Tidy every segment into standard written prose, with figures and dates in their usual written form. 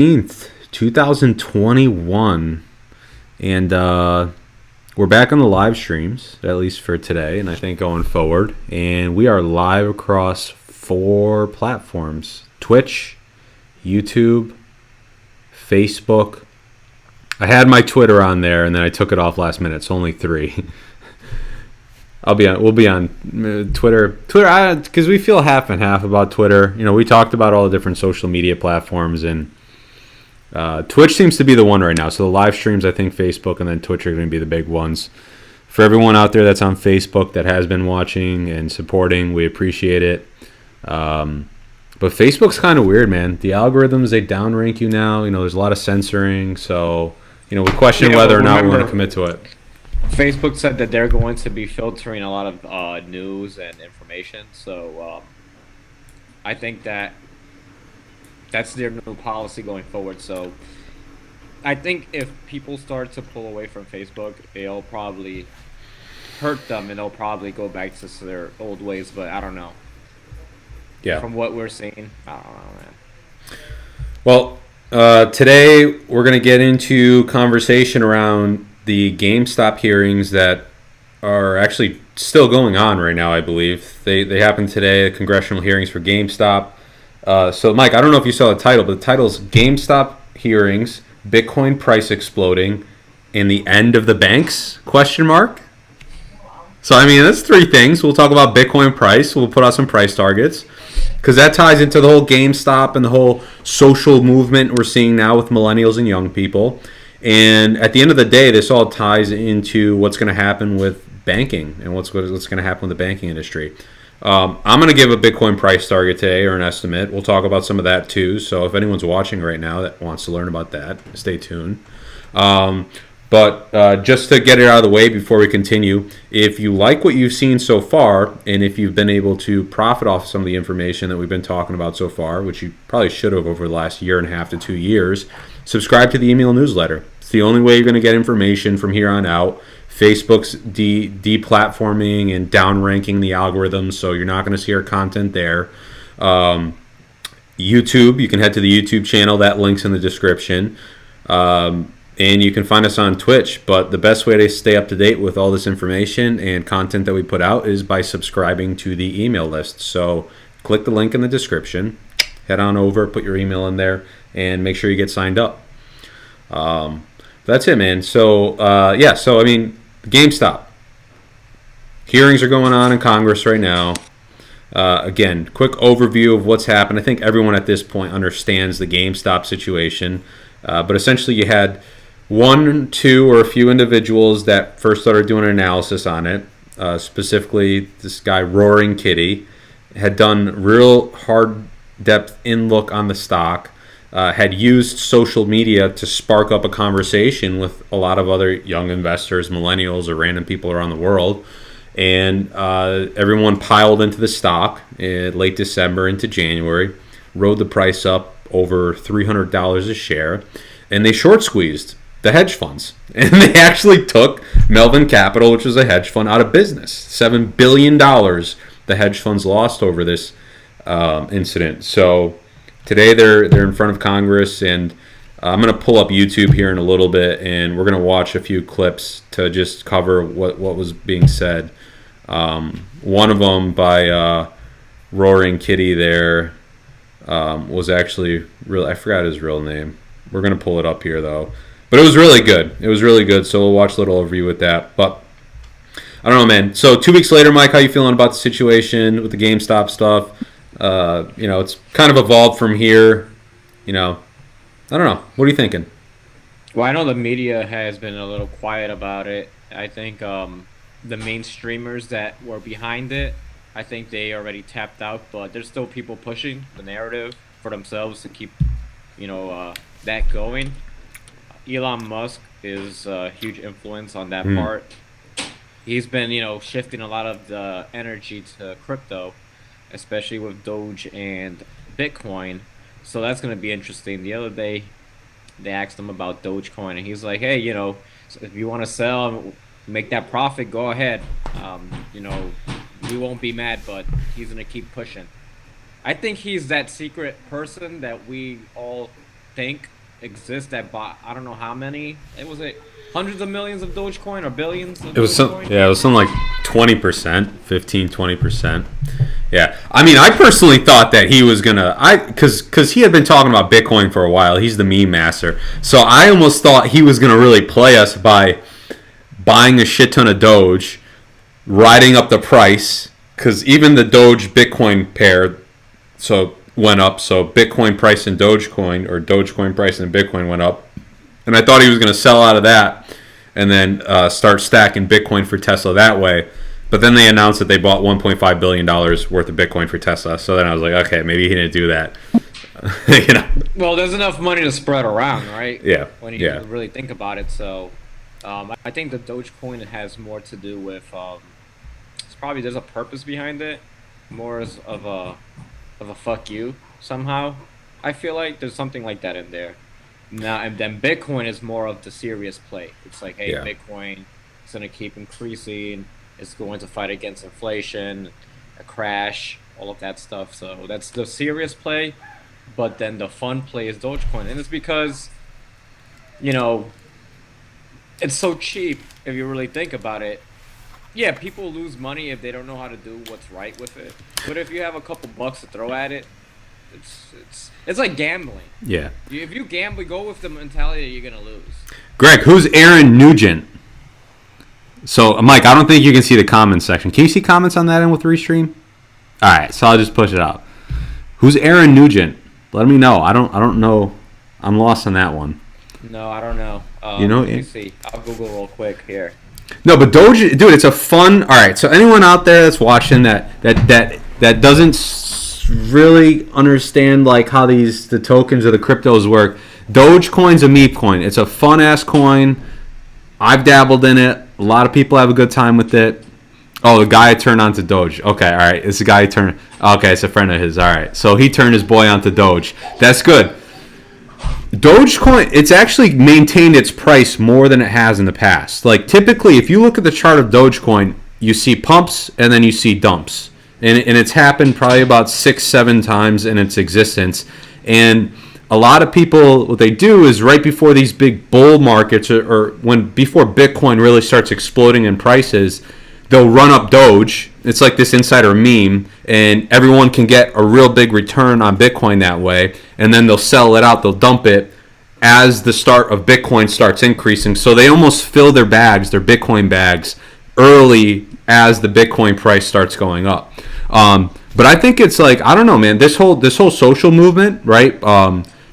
18th, 2021, and we're back on the live streams, at least for today, and I think going forward. And we are live across 4 platforms: Twitch, YouTube, Facebook. I had my Twitter on there, and then I took it off last minute. It's only 3. We'll be on Twitter, because we feel half and half about Twitter. You know, we talked about all the different social media platforms, and Twitch seems to be the one right now. So the live streams, I think Facebook and then Twitch are going to be the big ones. For everyone out there that's on Facebook that has been watching and supporting, we appreciate it. But Facebook's kind of weird, man. The algorithms, they downrank you now. You know, there's a lot of censoring. So, you know, we question whether or not we want to commit to it. Facebook said that they're going to be filtering a lot of news and information. So I think that's their new policy going forward. So I think if people start to pull away from Facebook, it'll probably hurt them and they'll probably go back to their old ways. But I don't know. Yeah. From what we're seeing, I don't know, man. Well, today we're going to get into conversation around the Gamestop hearings that are actually still going on right now, I believe. They happened today, the congressional hearings for Gamestop. So, Mike, I don't know if you saw the title, but the title is Gamestop Hearings, Bitcoin Price Exploding, and the End of the Banks, question mark? So, I mean, that's 3 things. We'll talk about Bitcoin price. We'll put out some price targets, because that ties into the whole GameStop and the whole social movement we're seeing now with millennials and young people. And at the end of the day, this all ties into what's going to happen with banking and what's going to happen with the banking industry. I'm going to give a Bitcoin price target today, or an estimate. We'll talk about some of that too. So if anyone's watching right now that wants to learn about that, stay tuned. But just to get it out of the way before we continue, if you like what you've seen so far, and if you've been able to profit off some of the information that we've been talking about so far, which you probably should have over the last 1.5 to 2 years, subscribe to the email newsletter. It's the only way you're going to get information from here on out. Facebook's deplatforming and downranking the algorithms, so you're not going to see our content there. YouTube, you can head to the YouTube channel. That link's in the description. And you can find us on Twitch. But the best way to stay up to date with all this information and content that we put out is by subscribing to the email list. So click the link in the description. Head on over, put your email in there, and make sure you get signed up. That's it, man. So, so, I mean, GameStop. Hearings are going on in Congress right now. Again, quick overview of what's happened. I think everyone at this point understands the GameStop situation. But essentially you had 1, 2, or a few individuals that first started doing an analysis on it. Specifically, this guy, Roaring Kitty, had done real hard depth in-look on the stock. Had used social media to spark up a conversation with a lot of other young investors, millennials, or random people around the world. And everyone piled into the stock in late December into January, rode the price up over $300 a share, and they short squeezed the hedge funds. And they actually took Melvin Capital, which was a hedge fund, out of business. $7 billion the hedge funds lost over this incident. So today they're in front of Congress, and I'm going to pull up YouTube here in a little bit, and we're going to watch a few clips to just cover what was being said. One of them by Roaring Kitty there was actually real. I forgot his real name. We're going to pull it up here, though. But it was really good. It was really good, so we'll watch a little overview with that. But I don't know, man. So 2 weeks later, Mike, how you feeling about the situation with the GameStop stuff? It's kind of evolved from here. I don't know. What are you thinking? Well, I know the media has been a little quiet about it. I think the main streamers that were behind it, I think they already tapped out, but there's still people pushing the narrative for themselves to keep, that going. Elon Musk is a huge influence on that part. He's been, shifting a lot of the energy to crypto, especially with Doge and Bitcoin. So that's going to be interesting. The other day, they asked him about Dogecoin, and he's like, hey, if you want to sell, make that profit, go ahead. We won't be mad, but he's going to keep pushing. I think he's that secret person that we all think exist that bought I don't know how many. It was it hundreds of millions of Dogecoin or billions of It was some, Dogecoin. yeah, it was something like 20%, 15, 20%. Yeah, I mean, I personally thought that he was gonna, because he had been talking about Bitcoin for a while. He's the meme master, so I almost thought he was gonna really play us by buying a shit ton of Doge, riding up the price, because even the Doge Bitcoin pair, so went up. So Bitcoin price and Dogecoin, or Dogecoin price and Bitcoin went up, and I thought he was gonna sell out of that, and then start stacking Bitcoin for Tesla that way. But then they announced that they bought $1.5 billion worth of Bitcoin for Tesla. So then I was like, okay, maybe he didn't do that. You know? Well, there's enough money to spread around, right? Yeah. When you really think about it. So I think the Dogecoin has more to do with it's probably there's a purpose behind it, more as of a fuck you somehow. I feel like there's something like that in there. Now and then Bitcoin is more of the serious play. It's like, hey, Bitcoin is gonna keep increasing. It's going to fight against inflation, a crash, all of that stuff. So that's the serious play. But then the fun play is Dogecoin, and it's because, you know, it's so cheap if you really think about it. Yeah, people lose money if they don't know how to do what's right with it. But if you have a couple bucks to throw at it, it's like gambling. Yeah. If you gamble, go with the mentality that you're gonna lose. Greg, who's Aaron Nugent? So, Mike, I don't think you can see the comments section. Can you see comments on that end with Restream? All right, so I'll just push it out. Who's Aaron Nugent? Let me know. I don't know. I'm lost on that one. No, I don't know. You know, let me see. I'll Google real quick here. No, but Doge, dude, it's a fun. All right, so anyone out there that's watching that doesn't really understand like how the tokens or the cryptos work, Dogecoin's a meme coin. It's a fun ass coin. I've dabbled in it. A lot of people have a good time with it. Oh, the guy turned onto Doge. Okay, all right. It's the guy who turned. Okay, it's a friend of his. All right. So he turned his boy onto Doge. That's good. Dogecoin, it's actually maintained its price more than it has in the past. Like typically, if you look at the chart of Dogecoin, you see pumps and then you see dumps. And it's happened probably about 6-7 times in its existence. And a lot of people, what they do is right before these big bull markets or before Bitcoin really starts exploding in prices, they'll run up Doge. It's like this insider meme, and everyone can get a real big return on Bitcoin that way. And then they'll sell it out, they'll dump it as the start of Bitcoin starts increasing. So they almost fill their bags, their Bitcoin bags, early as the Bitcoin price starts going up. But I think it's like, I don't know, man, this whole social movement, right?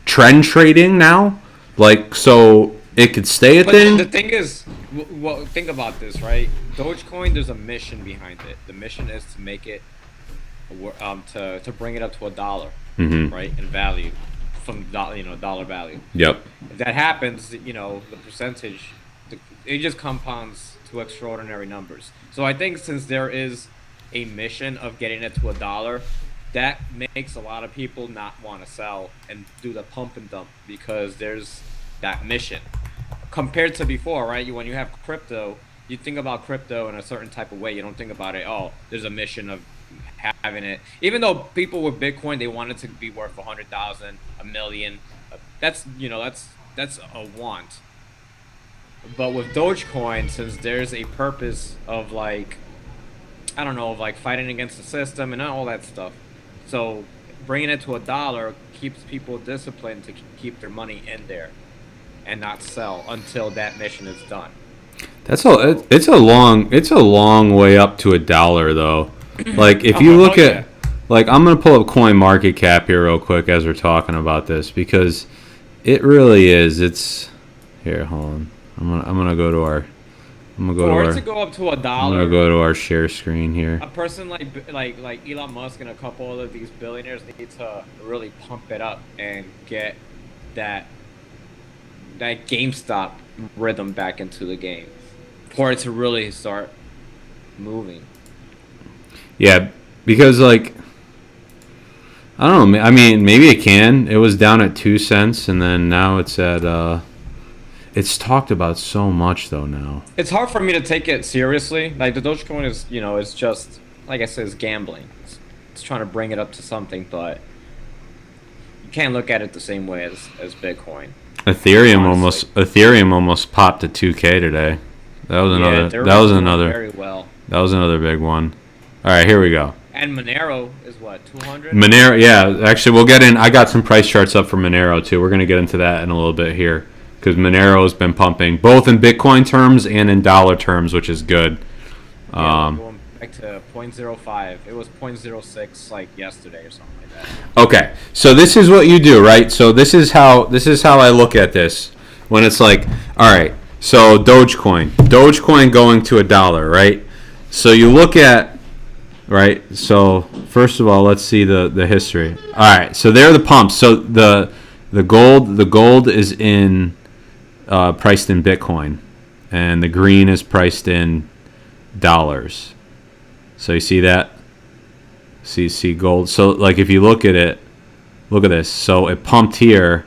Trend trading now, like, so it could stay a thing. The thing is, well, think about this, right? Dogecoin, there's a mission behind it. The mission is to make it, to bring it up to $1, right, in value, from dollar value. Yep. If that happens, the percentage, it just compounds to extraordinary numbers. So I think since there is a mission of getting it to $1, that makes a lot of people not want to sell and do the pump and dump because there's that mission. Compared to before, right? When you have crypto, you think about crypto in a certain type of way. You don't think about it, oh, there's a mission of having it. Even though people with Bitcoin, they want it to be worth 100,000, a million. That's a want. But with Dogecoin, since there's a purpose of like, I don't know, of like fighting against the system and all that stuff. So bringing it to $1 keeps people disciplined to keep their money in there and not sell until that mission is done. It's a long way up to $1 though. Like if you look at, like, I'm gonna pull up Coin Market Cap here real quick as we're talking about this because it really is. It's here. Hold on. I'm gonna go to our. I'm gonna go to go up to $1. I'm gonna go to our share screen here. A person like Elon Musk and a couple of these billionaires need to really pump it up and get that Gamestop rhythm back into the game for it to really start moving. Yeah, because like I don't know. I mean, maybe it can. It was down at 2 cents, and then now it's at. It's talked about so much though now. It's hard for me to take it seriously. Like the Dogecoin is, it's just like I said, it's gambling. It's trying to bring it up to something, but you can't look at it the same way as Bitcoin. Ethereum almost popped to 2K today. That was another. Very well. That was another big one. All right, here we go. And Monero is what, 200? Monero, yeah. Actually, we'll get in. I got some price charts up for Monero too. We're gonna get into that in a little bit here because Monero has been pumping both in Bitcoin terms and in dollar terms, which is good. Going back to 0.05. It was 0.06 like yesterday or something like that. Okay, so this is what you do, right? So this is how I look at this when it's like, all right. So Dogecoin going to $1, right? So you look at, right? So first of all, let's see the history. All right, so there are the pumps. So the gold is in priced in Bitcoin, and the green is priced in dollars. So you see that? See gold. So like if you look at it, look at this. So it pumped here.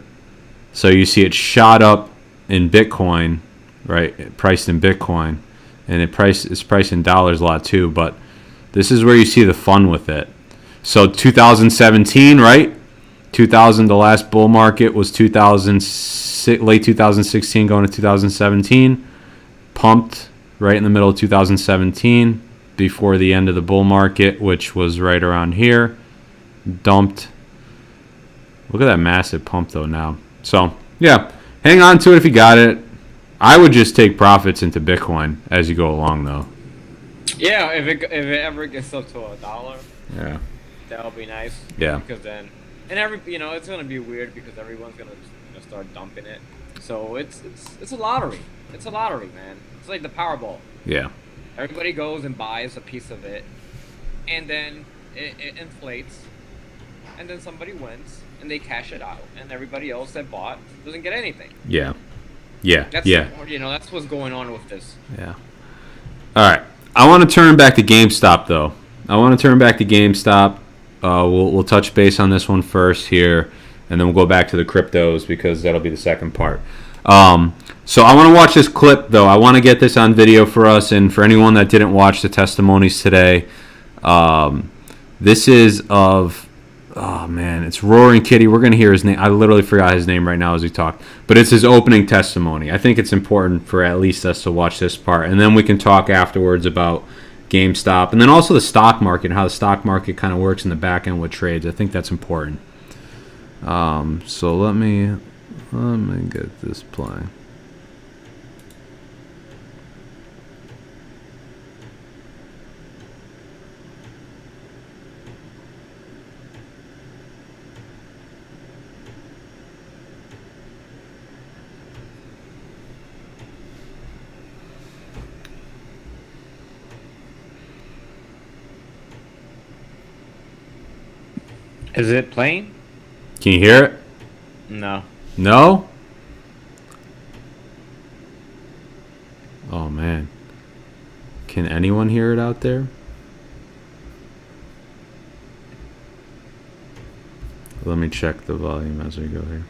So you see it shot up in Bitcoin, right? Priced in Bitcoin, and it's priced in dollars a lot too. But this is where you see the fun with it. So 2017, right? 2000, the last bull market was late 2016 going to 2017. Pumped right in the middle of 2017 before the end of the bull market, which was right around here. Dumped. Look at that massive pump though now. So yeah, hang on to it if you got it. I would just take profits into Bitcoin as you go along though. Yeah, if it ever gets up to $1, Yeah. that'll be nice. Yeah. Because then, and it's gonna be weird because everyone's gonna start dumping it. So it's a lottery. It's a lottery, man. It's like the Powerball. Yeah. Everybody goes and buys a piece of it, and then it inflates, and then somebody wins, and they cash it out, and everybody else that bought doesn't get anything. Yeah. Yeah. That's yeah. That's what's going on with this. Yeah. All right. I want to turn back to GameStop though. We'll touch base on this one first here, and then we'll go back to the cryptos because that'll be the second part. So I want to watch this clip though. I want to get this on video for us and for anyone that didn't watch the testimonies today. This is of, oh man, it's Roaring Kitty. We're going to hear his name. I literally forgot his name right now as we talked. But it's his opening testimony. I think it's important for at least us to watch this part. And then we can talk afterwards about GameStop. And then also the stock market and how the stock market kind of works in the back end with trades. I think that's important. So let me get this playing. Is it playing? Can you hear it? No. No? Oh man. Can anyone hear it out there? Let me check the volume as we go here.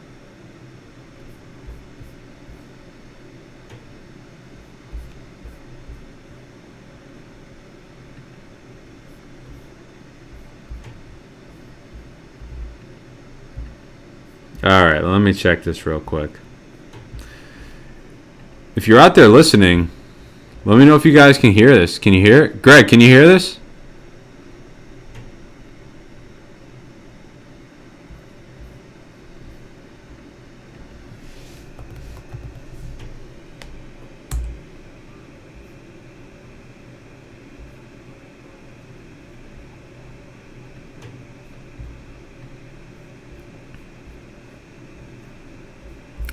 All right, let me check this real quick. If you're out there listening, let me know if you guys can hear this. Can you hear it? Greg, can you hear this?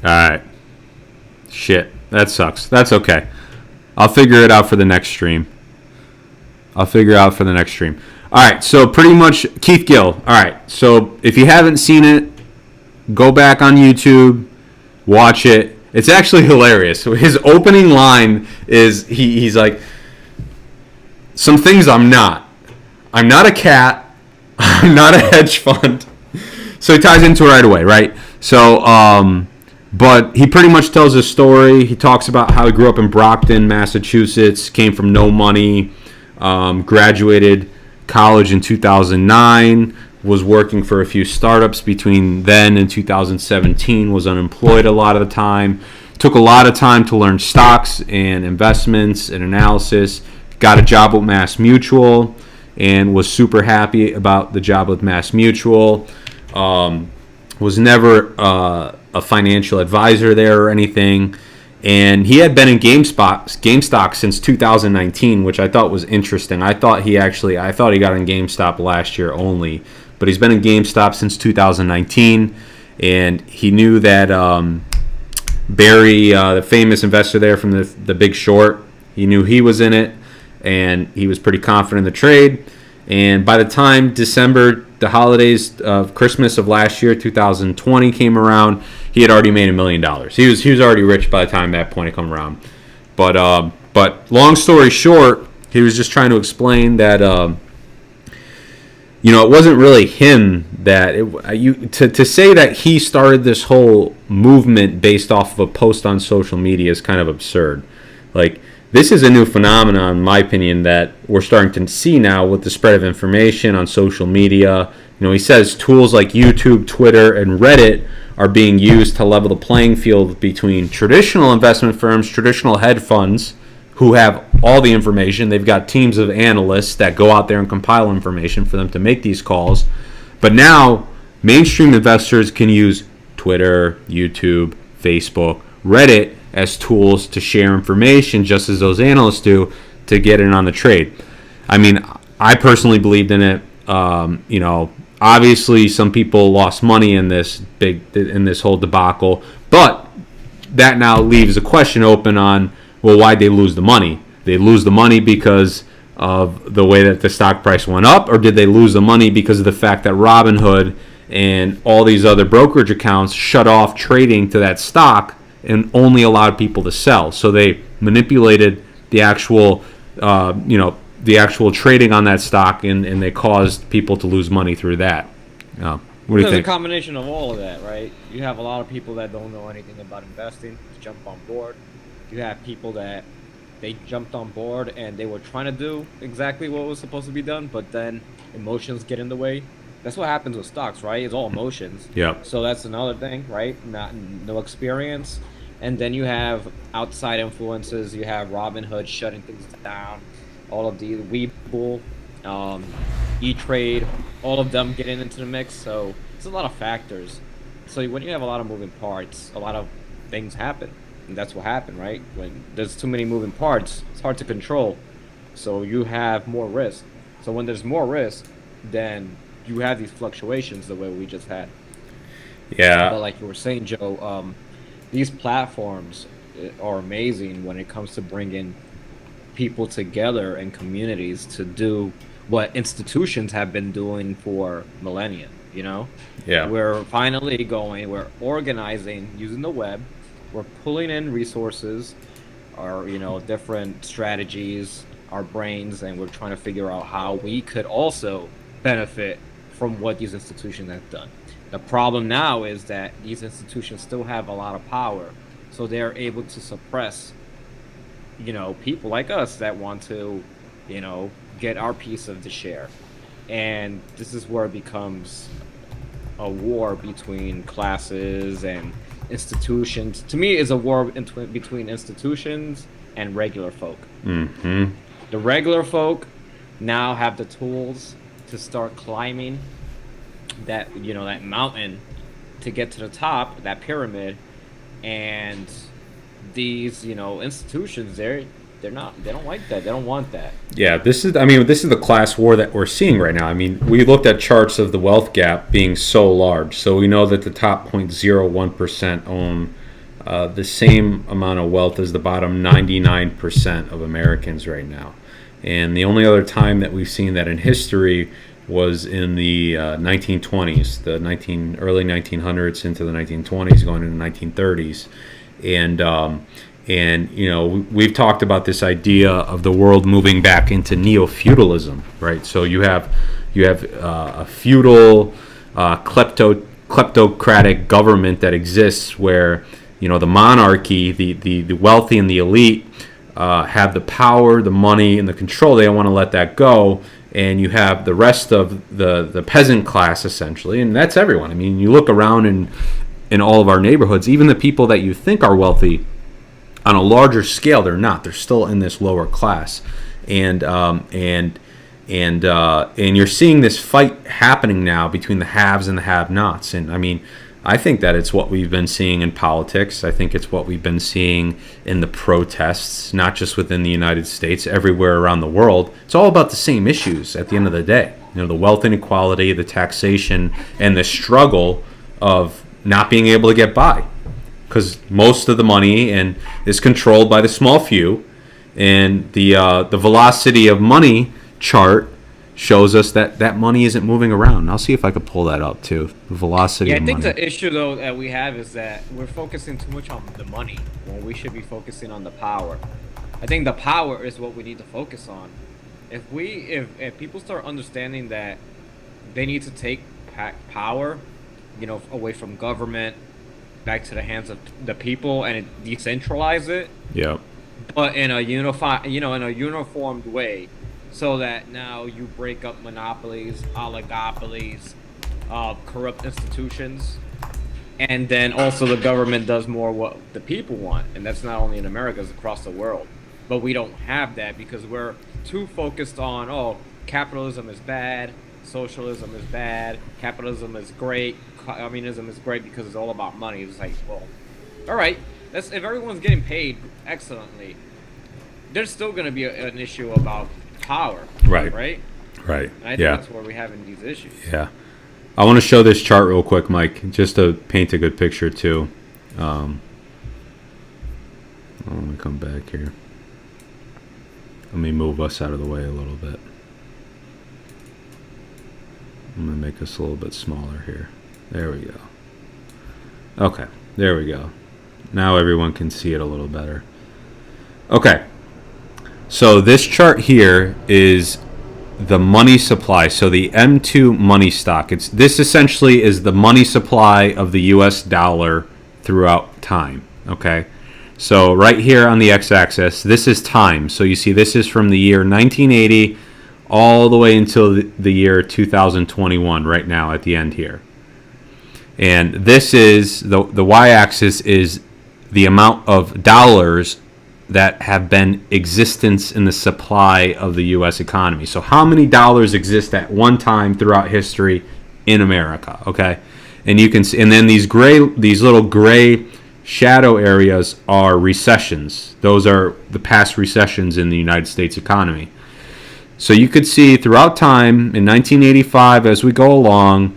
Alright. Shit. That sucks. That's okay. I'll figure it out for the next stream. Alright, so pretty much Keith Gill. Alright, so if you haven't seen it, go back on YouTube, watch it. It's actually hilarious. His opening line is he's like, some things I'm not. I'm not a cat. I'm not a hedge fund. So he ties into it right away, right? So, but he pretty much tells his story. He talks about how he grew up in Brockton, Massachusetts, came from no money, graduated college in 2009, was working for a few startups between then and 2017, was unemployed a lot of the time, took a lot of time to learn stocks and investments and analysis, got a job with Mass Mutual, and was super happy about the job with Mass Mutual. Was never a financial advisor there or anything. And he had been in GameStop since 2019, which I thought was interesting. I thought he got in GameStop last year only, but he's been in GameStop since 2019, and he knew that Barry, the famous investor there from the Big Short, he knew he was in it, and he was pretty confident in the trade. And by the time December, the holidays of Christmas of last year, 2020 came around, he had already made $1 million. He was already rich by the time that point had come around. But long story short, he was just trying to explain that it wasn't really him to say that he started this whole movement based off of a post on social media is kind of absurd. Like, this is a new phenomenon, in my opinion, that we're starting to see now with the spread of information on social media. He says tools like YouTube, Twitter, and Reddit are being used to level the playing field between traditional investment firms, traditional hedge funds, who have all the information. They've got teams of analysts that go out there and compile information for them to make these calls. But now, mainstream investors can use Twitter, YouTube, Facebook, Reddit as tools to share information, just as those analysts do, to get in on the trade. I mean, I personally believed in it. Obviously some people lost money in this whole debacle, but that now leaves a question open on, well, why'd they lose the money? They lose the money because of the way that the stock price went up, or did they lose the money because of the fact that Robinhood and all these other brokerage accounts shut off trading to that stock and only allowed people to sell? So they manipulated the actual trading on that stock, and they caused people to lose money through that. What do you think? There's a combination of all of that, right? You have a lot of people that don't know anything about investing to jump on board. You have people that they jumped on board and they were trying to do exactly what was supposed to be done, but then emotions get in the way. That's what happens with stocks, right? It's all emotions. Yeah. So that's another thing, right? No experience. And then you have outside influences. You have Robinhood shutting things down. All of the Webull, E-Trade, all of them getting into the mix. So it's a lot of factors. So when you have a lot of moving parts, a lot of things happen. And that's what happened, right? When there's too many moving parts, it's hard to control. So you have more risk. So when there's more risk, then you have these fluctuations the way we just had. Yeah. But like you were saying, Joe, these platforms are amazing when it comes to bringing people together and communities to do what institutions have been doing for millennia, Yeah. We're we're organizing using the web. We're pulling in resources, our, different strategies, our brains, and we're trying to figure out how we could also benefit from what these institutions have done. The problem now is that these institutions still have a lot of power, so they're able to suppress, people like us that want to, get our piece of the share. And this is where it becomes a war between classes and institutions. To me, it's a war between institutions and regular folk. Mm-hmm. The regular folk now have the tools to start climbing that mountain to get to the top, that pyramid, and these institutions they don't like that. They don't want that. Yeah, this is the class war that we're seeing right now. I mean, we looked at charts of the wealth gap being so large, so we know that the top 0.01% own the same amount of wealth as the bottom 99% of Americans right now. And the only other time that we've seen that in history was in the 1920s, the early 1900s into the 1920s, going into the 1930s, and we've talked about this idea of the world moving back into neo-feudalism, right? So you have a feudal, kleptocratic government that exists where the monarchy, the wealthy and the elite have the power, the money, and the control. They don't want to let that go. and you have the rest of the peasant class essentially, and that's everyone. I mean, you look around in all of our neighborhoods, even the people that you think are wealthy, on a larger scale, they're not. They're still in this lower class, and you're seeing this fight happening now between the haves and the have-nots. And I mean, I think that it's what we've been seeing in politics. I think it's what we've been seeing in the protests, not just within the United States, everywhere around the world. It's all about the same issues at the end of the day. You know, the wealth inequality, the taxation, and the struggle of not being able to get by, because most of the money is controlled by the small few, and the velocity of money chart shows us that money isn't moving around. I'll see if I could pull that up too. The velocity of money. I think the issue though that we have is that we're focusing too much on the money when we should be focusing on the power. I think the power is what we need to focus on. If people start understanding that they need to take power, away from government, back to the hands of the people, and decentralize it. Yeah. But in a uniformed way, so that now you break up monopolies, oligopolies, corrupt institutions, and then also the government does more what the people want, and that's not only in America, it's across the world. But we don't have that because we're too focused on, capitalism is bad, socialism is bad, capitalism is great, communism is great because it's all about money. It's like, well, all right, if everyone's getting paid excellently, there's still going to be an issue about power. Right. And I think that's where we're having these issues. Yeah. I want to show this chart real quick, Mike, just to paint a good picture too. Let me come back here. Let me move us out of the way a little bit. I'm going to make us a little bit smaller here. There we go. Okay, there we go. Now everyone can see it a little better. Okay, so this chart here is the money supply. So the M2 money stock. This essentially is the money supply of the US dollar throughout time. Okay, so right here on the x-axis, this is time. So you see this is from the year 1980 all the way until the year 2021 right now at the end here. And this is the y-axis is the amount of dollars that have been existence in the supply of the U.S. economy. So how many dollars exist at one time throughout history in America? Okay, and you can see, and then these little gray shadow areas are recessions. Those are the past recessions in the United States economy. So you could see throughout time in 1985, as we go along,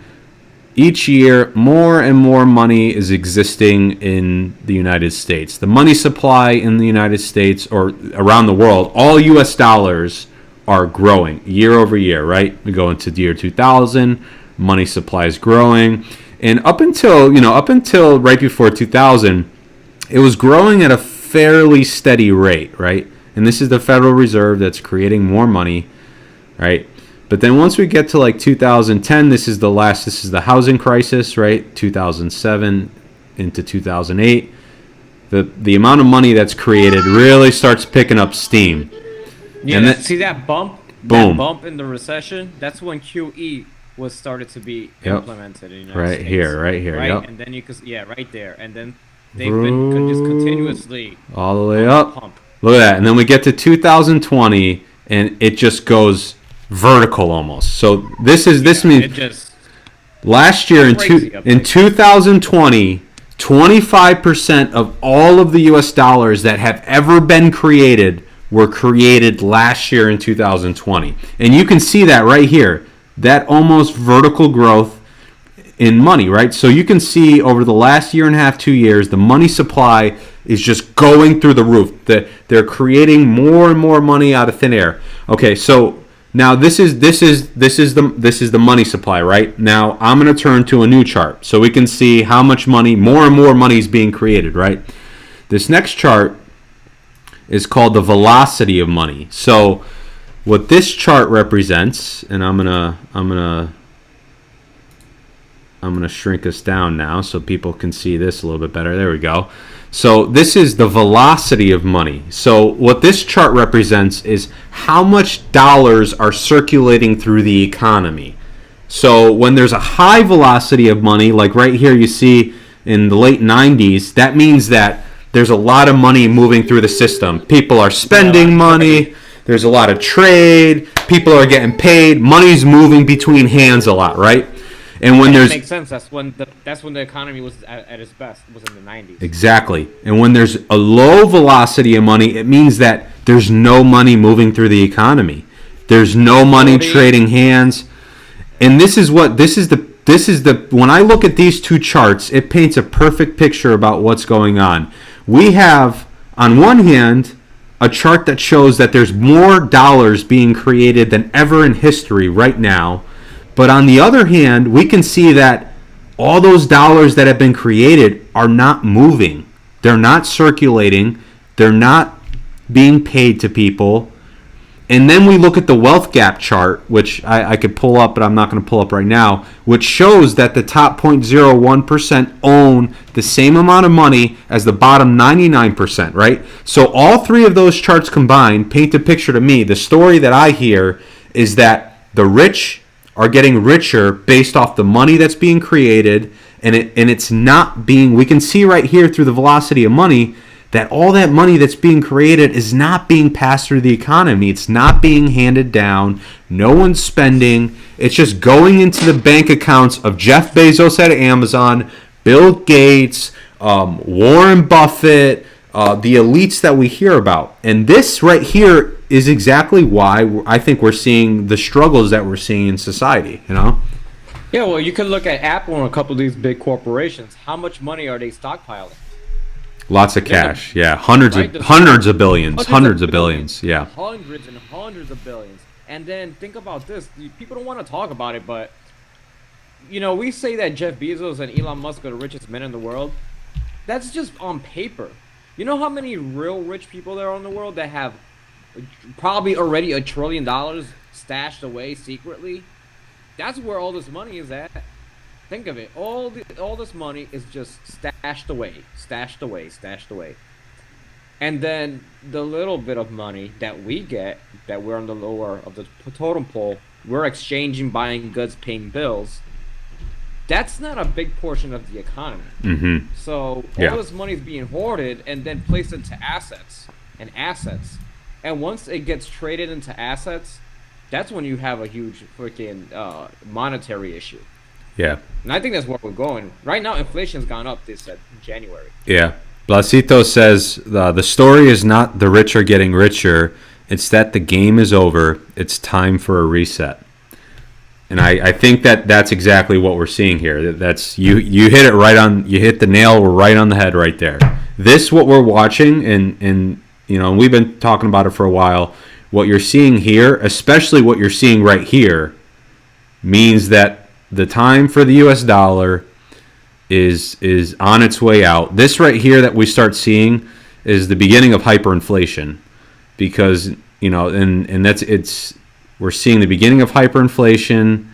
each year, more and more money is existing in the United States. The money supply in the United States or around the world, all U.S. dollars are growing year over year, right? We go into the year 2000, money supply is growing. And up until right before 2000, it was growing at a fairly steady rate, right? And this is the Federal Reserve that's creating more money, right? But then once we get to like 2010, this is the housing crisis, right? 2007 into 2008. The amount of money that's created really starts picking up steam. Yeah, and see that bump? Boom. That bump in the recession? That's when QE was started to be implemented in the United States. Right here. Right? Yep. And then right there. And then they've been just continuously all the way up. Pump. Look at that. And then we get to 2020 and it just goes vertical almost. So this means last year in 2020, 25% of all of the US dollars that have ever been created were created last year in 2020. And you can see that right here, that almost vertical growth in money, right? So you can see over the last year and a half, 2 years, the money supply is just going through the roof. They're creating more and more money out of thin air. Okay, so now this is the money supply, right? Now I'm going to turn to a new chart so we can see how much money, more and more money is being created, right? This next chart is called the velocity of money. So what this chart represents, and I'm gonna shrink us down now so people can see this a little bit better. There we go. So this is the velocity of money. So what this chart represents is how much dollars are circulating through the economy. So when there's a high velocity of money, like right here you see in the late 90s, that means that there's a lot of money moving through the system. People are spending money. There's a lot of trade. People are getting paid. Money's moving between hands a lot, right? And when That makes sense. That's when the economy was at its best. Was in the 90s. Exactly. And when there's a low velocity of money, it means that there's no money moving through the economy. There's no money trading hands. And this is the when I look at these two charts, it paints a perfect picture about what's going on. We have on one hand a chart that shows that there's more dollars being created than ever in history right now. But on the other hand, we can see that all those dollars that have been created are not moving. They're not circulating. They're not being paid to people. And then we look at the wealth gap chart, which I could pull up, but I'm not going to pull up right now, which shows that the top 0.01% own the same amount of money as the bottom 99%, right? So all three of those charts combined paint a picture to me. The story that I hear is that the rich are getting richer based off the money that's being created, and it's not being, we can see right here through the velocity of money that all that money that's being created is not being passed through the economy. It's not being handed down. No one's spending. It's just going into the bank accounts of Jeff Bezos at Amazon, Bill Gates, Warren Buffett, the elites that we hear about. And this right here is exactly why I think we're seeing the struggles that we're seeing in society, you know? Yeah, well, you can look at Apple and a couple of these big corporations. How much money are they stockpiling? Lots of cash, yeah. Hundreds of billions. Hundreds of billions, yeah. Hundreds and hundreds of billions. And then think about this. People don't want to talk about it, but, you know, we say that Jeff Bezos and Elon Musk are the richest men in the world. That's just on paper. You know how many real rich people there are in the world that have probably already $1 trillion stashed away secretly? That's where all this money is at. Think of it. All this money is just stashed away. And then the little bit of money that we get, that we're on the lower of the totem pole, we're exchanging, buying goods, paying bills. That's not a big portion of the economy. Mm-hmm. So all this money is being hoarded and then placed into assets. And once it gets traded into assets, that's when you have a huge freaking monetary issue. Yeah. And I think that's where we're going. Right now, inflation's gone up this January. Yeah. Blasito says, the story is not the rich are getting richer. It's that the game is over. It's time for a reset. And I think that's exactly what we're seeing here. That's you hit it right on. You hit the nail right on the head right there. This what we're watching, and you know, we've been talking about it for a while. What you're seeing here, especially what you're seeing right here, means that the time for the U.S. dollar is on its way out. This right here that we start seeing is the beginning of hyperinflation, because you know, and we're seeing the beginning of hyperinflation.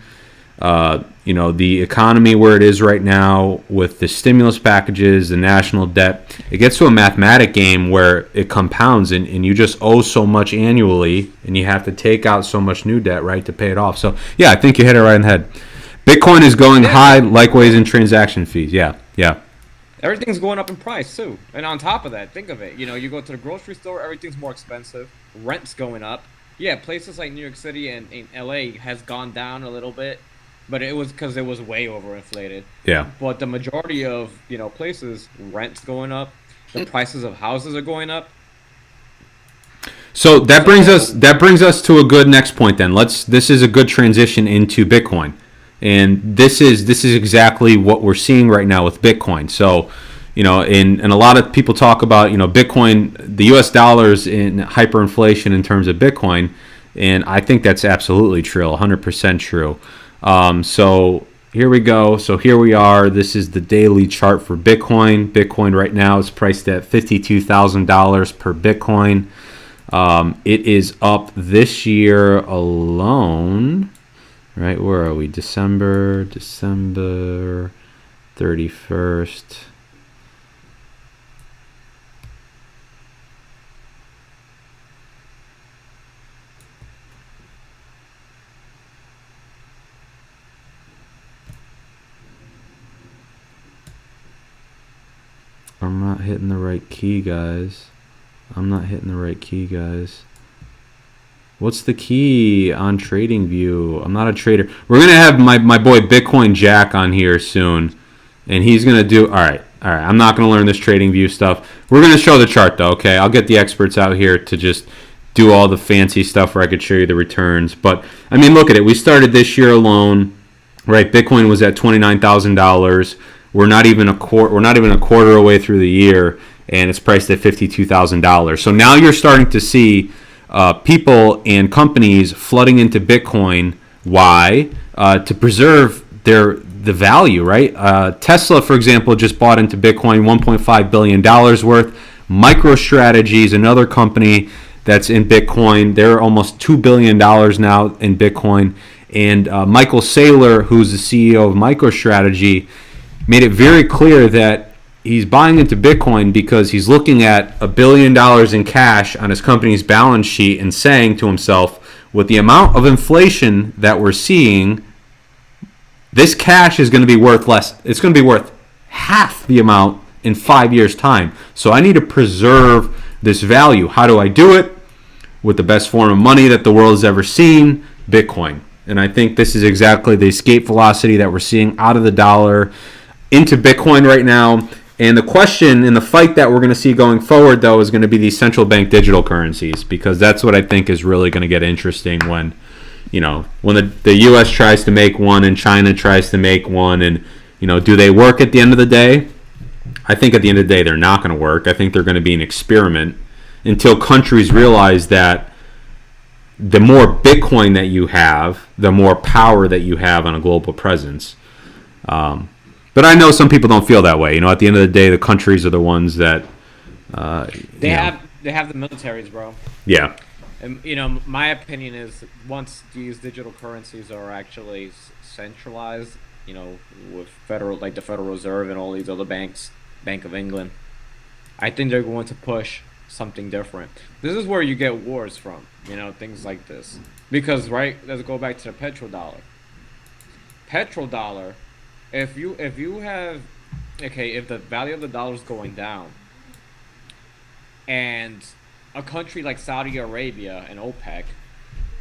You know, the economy where it is right now with the stimulus packages, the national debt, it gets to a mathematic game where it compounds and you just owe so much annually and you have to take out so much new debt, right, to pay it off. So, yeah, I think you hit it right in the head. Bitcoin is going high, likewise in transaction fees. Yeah. Everything's going up in price, too. And on top of that, think of it. You know, you go to the grocery store, everything's more expensive. Rent's going up. Yeah, places like New York City and L.A. has gone down a little bit. But it was because it was way overinflated. Yeah. But the majority of, you know, places, rent's going up. The prices of houses are going up. So that brings us to a good next point then. This is a good transition into Bitcoin. And this is exactly what we're seeing right now with Bitcoin. So, you know, and a lot of people talk about, you know, Bitcoin, the US dollars in hyperinflation in terms of Bitcoin, and I think that's absolutely true, 100% true. So here we go. So here we are. This is the daily chart for Bitcoin. Bitcoin right now is priced at $52,000 per Bitcoin. It is up this year alone. Right, where are we? December 31st. I'm not hitting the right key, guys. What's the key on TradingView? I'm not a trader. We're going to have my boy Bitcoin Jack on here soon. And he's going to do... All right. I'm not going to learn this TradingView stuff. We're going to show the chart, though, okay? I'll get the experts out here to just do all the fancy stuff where I could show you the returns. But, I mean, look at it. We started this year alone, right? Bitcoin was at $29,000. We're not even a quarter away through the year, and it's priced at $52,000. So now you're starting to see people and companies flooding into Bitcoin. Why? To preserve the value, right? Tesla, for example, just bought into Bitcoin, $1.5 billion worth. MicroStrategy is another company that's in Bitcoin. They're almost $2 billion now in Bitcoin. And Michael Saylor, who's the CEO of MicroStrategy, made it very clear that he's buying into Bitcoin because he's looking at $1 billion in cash on his company's balance sheet and saying to himself, with the amount of inflation that we're seeing, this cash is going to be worth less. It's going to be worth half the amount in 5 years' time. So I need to preserve this value. How do I do it? With the best form of money that the world has ever seen, Bitcoin. And I think this is exactly the escape velocity that we're seeing out of the dollar into Bitcoin right now. And the question in the fight that we're going to see going forward, though, is going to be these central bank digital currencies, because that's what I think is really going to get interesting when the U.S. tries to make one and China tries to make one. And, do they work at the end of the day? I think at the end of the day, they're not going to work. I think they're going to be an experiment until countries realize that the more Bitcoin that you have, the more power that you have on a global presence. But I know some people don't feel that way. At the end of the day, the countries are the ones that they have the militaries, bro. Yeah. And my opinion is once these digital currencies are actually centralized, with the Federal Reserve and all these other banks, Bank of England, I think they're going to push something different. This is where you get wars from, things like this. Because let's go back to the petrodollar. Petrodollar. If the value of the dollar is going down, and a country like Saudi Arabia and OPEC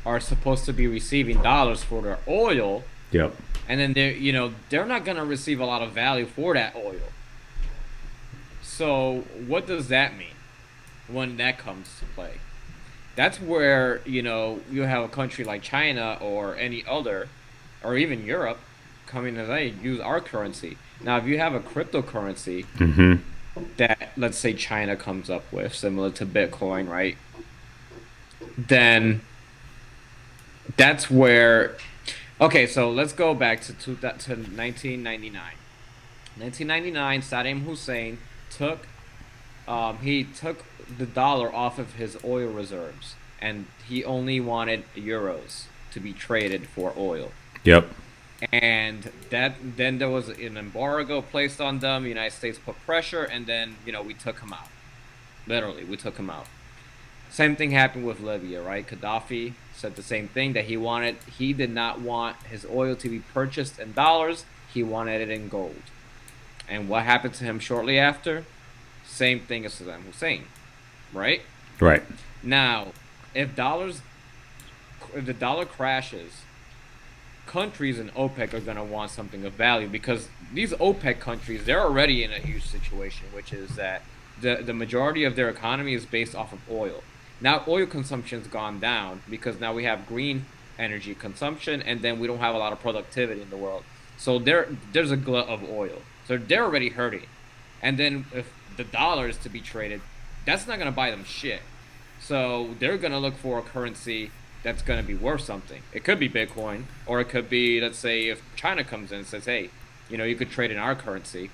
are supposed to be receiving dollars for their oil, yep, and then they're not gonna receive a lot of value for that oil. So what does that mean when that comes to play? That's where you have a country like China or any other, or even Europe, coming to say use our currency. Now, if you have a cryptocurrency that, let's say, China comes up with, similar to Bitcoin, right? Then that's where. Okay, so let's go back to 1999. 1999, Saddam Hussein took the dollar off of his oil reserves, and he only wanted euros to be traded for oil. Yep. And then there was an embargo placed on them. The United States put pressure, and then we took him out. Literally, we took him out. Same thing happened with Libya, right? Gaddafi said the same thing, that he did not want his oil to be purchased in dollars. He wanted it in gold. And what happened to him shortly after? Same thing as Saddam Hussein, right? Right. Now, if the dollar crashes, countries in OPEC are going to want something of value, because these OPEC countries, they're already in a huge situation, which is that the majority of their economy is based off of oil. Now oil consumption's gone down because now we have green energy consumption, and then we don't have a lot of productivity in the world. So there's a glut of oil. So they're already hurting. And then if the dollar is to be traded, that's not going to buy them shit. So they're going to look for a currency that's going to be worth something. It could be Bitcoin, or it could be, let's say, if China comes in and says, hey, you could trade in our currency,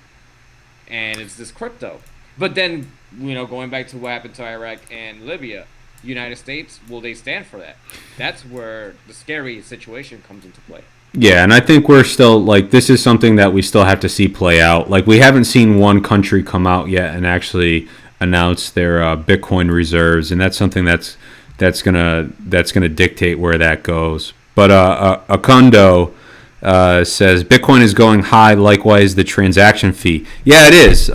and it's this crypto. But then, going back to what happened to Iraq and Libya, United States, will they stand for that? That's where the scary situation comes into play. Yeah, and I think we're still, this is something that we still have to see play out. We haven't seen one country come out yet and actually announce their Bitcoin reserves, and that's something that's gonna dictate where that goes. But Akundo, says Bitcoin is going high. Likewise, the transaction fee. Yeah, it is.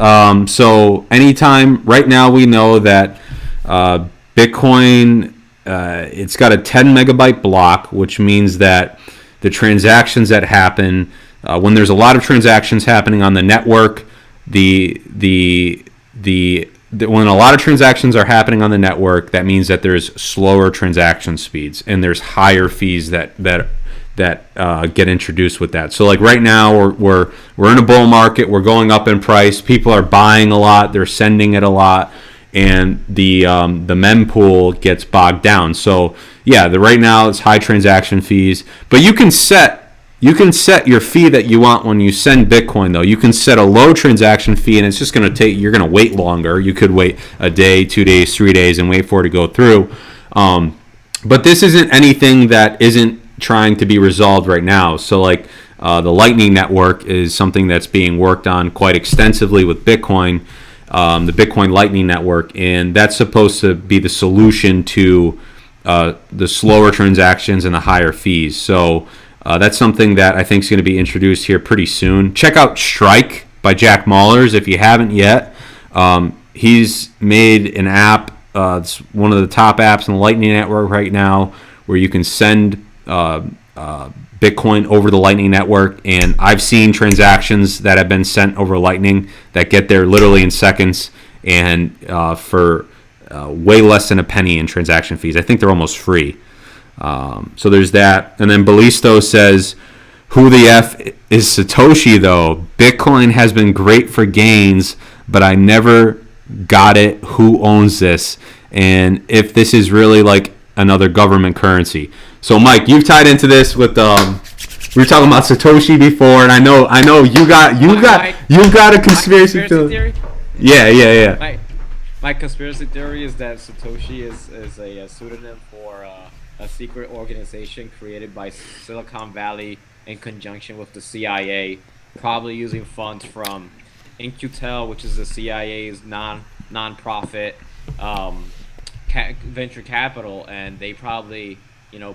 So anytime right now we know that Bitcoin, it's got a 10 megabyte block, which means that the transactions that happen when there's a lot of transactions happening on the network, when a lot of transactions are happening on the network, that means that there's slower transaction speeds and there's higher fees that get introduced with that. So like right now we're in a bull market, we're going up in price, people are buying a lot, they're sending it a lot, and the mempool gets bogged down. So yeah, right now it's high transaction fees, but you can set your fee that you want when you send Bitcoin, though. You can set a low transaction fee, and it's just going to take, you're going to wait longer. You could wait a day, 2 days, 3 days, and wait for it to go through. But this isn't anything that isn't trying to be resolved right now. So like the Lightning Network is something that's being worked on quite extensively with Bitcoin, the Bitcoin Lightning Network, and that's supposed to be the solution to the slower transactions and the higher fees. So that's something that I think is going to be introduced here pretty soon. Check out Strike by Jack Mallers if you haven't yet. He's made an app. It's one of the top apps in the Lightning Network right now, where you can send Bitcoin over the Lightning Network. And I've seen transactions that have been sent over Lightning that get there literally in seconds, and for way less than a penny in transaction fees. I think they're almost free. So there's that. And then Ballisto says, who the F is Satoshi, though? Bitcoin has been great for gains, but I never got it. Who owns this? And if this is really like another government currency. So, Mike, you've tied into this with we were talking about Satoshi before, and I know you got a conspiracy theory. Yeah. My conspiracy theory is that Satoshi is a pseudonym for a secret organization created by Silicon Valley in conjunction with the CIA, probably using funds from In-Q-Tel, which is the CIA's non-profit venture capital, and they probably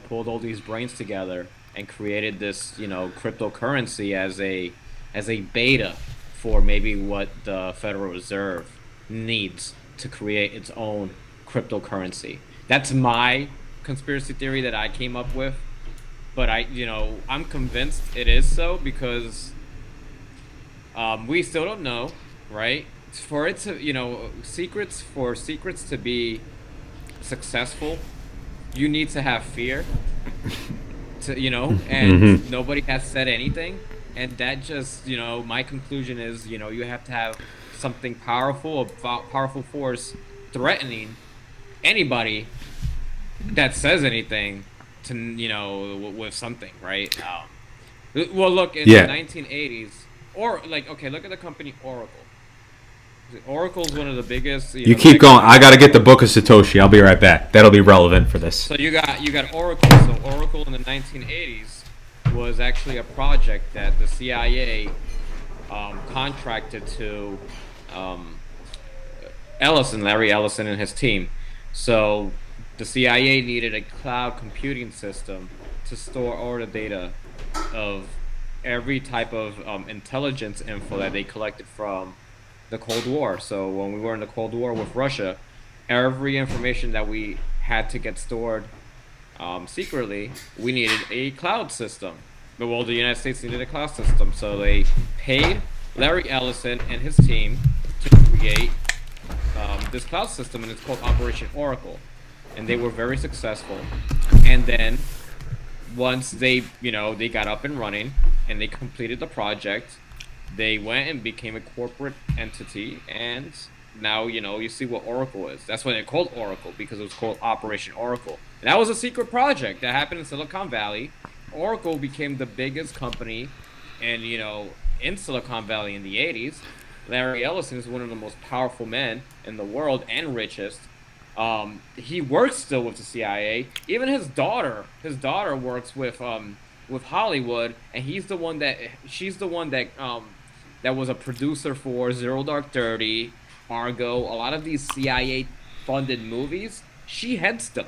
pulled all these brains together and created this cryptocurrency as a beta for maybe what the Federal Reserve needs to create its own cryptocurrency. That's my conspiracy theory that I came up with, but I'm convinced it is so, because we still don't know, right? For it to secrets to be successful, you need to have fear and nobody has said anything, and that just my conclusion is you have to have something powerful, a powerful force threatening anybody that says anything to with something, right? Well, look, in the 1980s, or look at the company Oracle. Oracle's one of the biggest. You keep going. I got to get the book of Satoshi. I'll be right back. That'll be relevant for this. So you got Oracle. So Oracle in the 1980s was actually a project that the CIA contracted to Larry Ellison and his team. So the CIA needed a cloud computing system to store all the data of every type of intelligence info that they collected from the Cold War. So when we were in the Cold War with Russia, every information that we had to get stored secretly, we needed a cloud system. Well, the United States needed a cloud system, so they paid Larry Ellison and his team to create this cloud system, and it's called Operation Oracle. And they were very successful. And then once they got up and running and they completed the project, they went and became a corporate entity, and now you see what Oracle is. That's why they're called Oracle, because it was called Operation Oracle. And that was a secret project that happened in Silicon Valley. Oracle became the biggest company in Silicon Valley in the 80s. Larry Ellison is one of the most powerful men in the world and richest. He works still with the CIA. Even his daughter works with Hollywood, and she's the one that that was a producer for Zero Dark 30, Argo, a lot of these CIA funded movies. She heads them.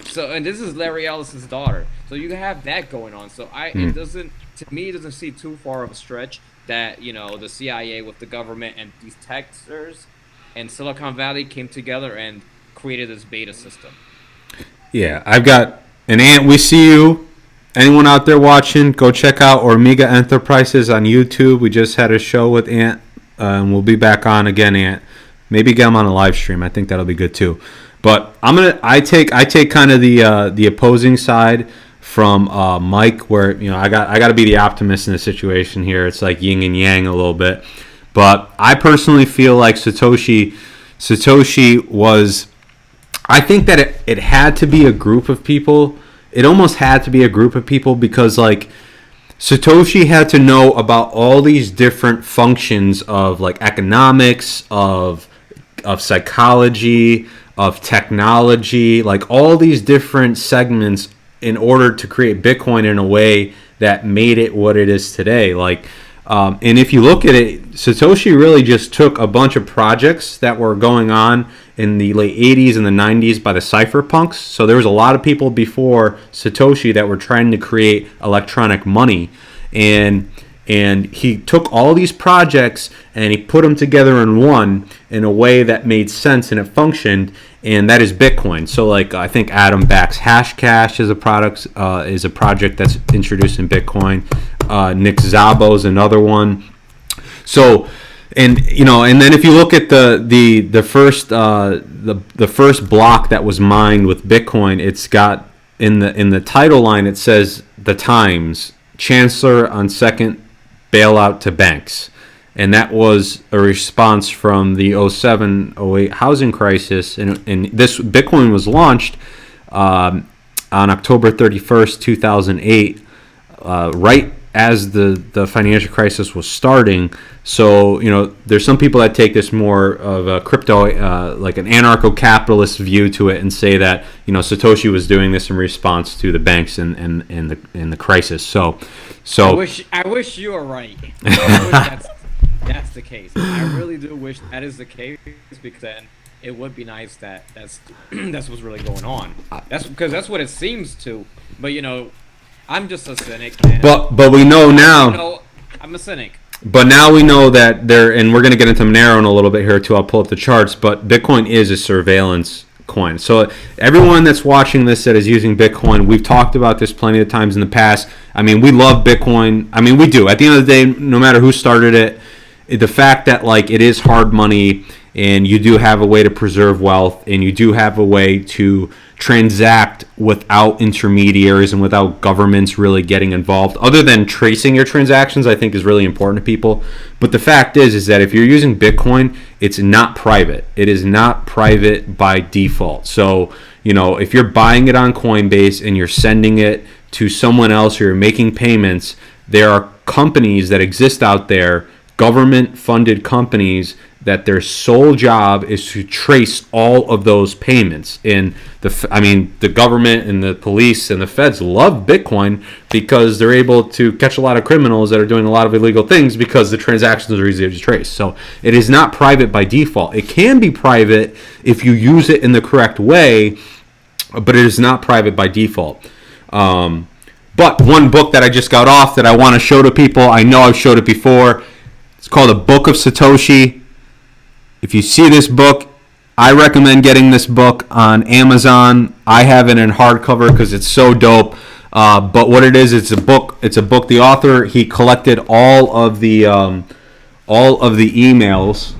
So, and this is Larry Ellison's daughter. So you have that going on. So it doesn't, to me, it doesn't seem too far of a stretch that the CIA with the government and these techsters and Silicon Valley came together and created this beta system. Yeah, I've got an Ant. We see you. Anyone out there watching, go check out Omega Enterprises on YouTube. We just had a show with Ant, and we'll be back on again, Ant. Maybe get him on a live stream. I think that'll be good too. But I take kind of the opposing side from Mike, where I got to be the optimist in the situation here. It's like yin and yang a little bit. But I personally feel like Satoshi was. I think that it had to be a group of people. It almost had to be a group of people because like Satoshi had to know about all these different functions of like economics, of psychology, of technology, like all these different segments in order to create Bitcoin in a way that made it what it is today. Like, and if you look at it, Satoshi really just took a bunch of projects that were going on in the late 80s and the 90s by the cypherpunks. So there was a lot of people before Satoshi that were trying to create electronic money. And he took all these projects and he put them together in one in a way that made sense and it functioned, and that is Bitcoin. So like I think Adam backs Hashcash as a project that's introduced in Bitcoin. Nick Szabo is another one. So and then if you look at the first block that was mined with Bitcoin, it's got in the title line it says the Times Chancellor on second bailout to banks, and that was a response from the 07-08 housing crisis, and this Bitcoin was launched on October 31st 2008, right as the financial crisis was starting. So there's some people that take this more of a crypto like an anarcho-capitalist view to it and say that Satoshi was doing this in response to the banks and the crisis. So I wish you were right. I wish that's the case. I really do wish that is the case, because then it would be nice that that's what's really going on. That's because that's what it seems to. But I'm just a cynic. But we know now. I'm a cynic. But now we know that and we're going to get into Monero in a little bit here too. I'll pull up the charts. But Bitcoin is a surveillance coin. So everyone that's watching this that is using Bitcoin, we've talked about this plenty of times in the past. I mean, we love Bitcoin. I mean, we do. At the end of the day, no matter who started it, the fact that like it is hard money, and you do have a way to preserve wealth, and you do have a way to transact without intermediaries and without governments really getting involved, other than tracing your transactions, I think is really important to people. But the fact is that if you're using Bitcoin, it's not private. It is not private by default. So if you're buying it on Coinbase and you're sending it to someone else, or you're making payments, there are companies that exist out there, government funded companies, that their sole job is to trace all of those payments. And the government and the police and the feds love Bitcoin because they're able to catch a lot of criminals that are doing a lot of illegal things because the transactions are easier to trace. So it is not private by default. It can be private if you use it in the correct way, but it is not private by default. But one book that I just got off that I want to show to people, I know I've showed it before. It's called A Book of Satoshi. If you see this book, I recommend getting this book on Amazon. I have it in hardcover because it's so dope. But what it is, it's a book. The author, he collected all of the emails,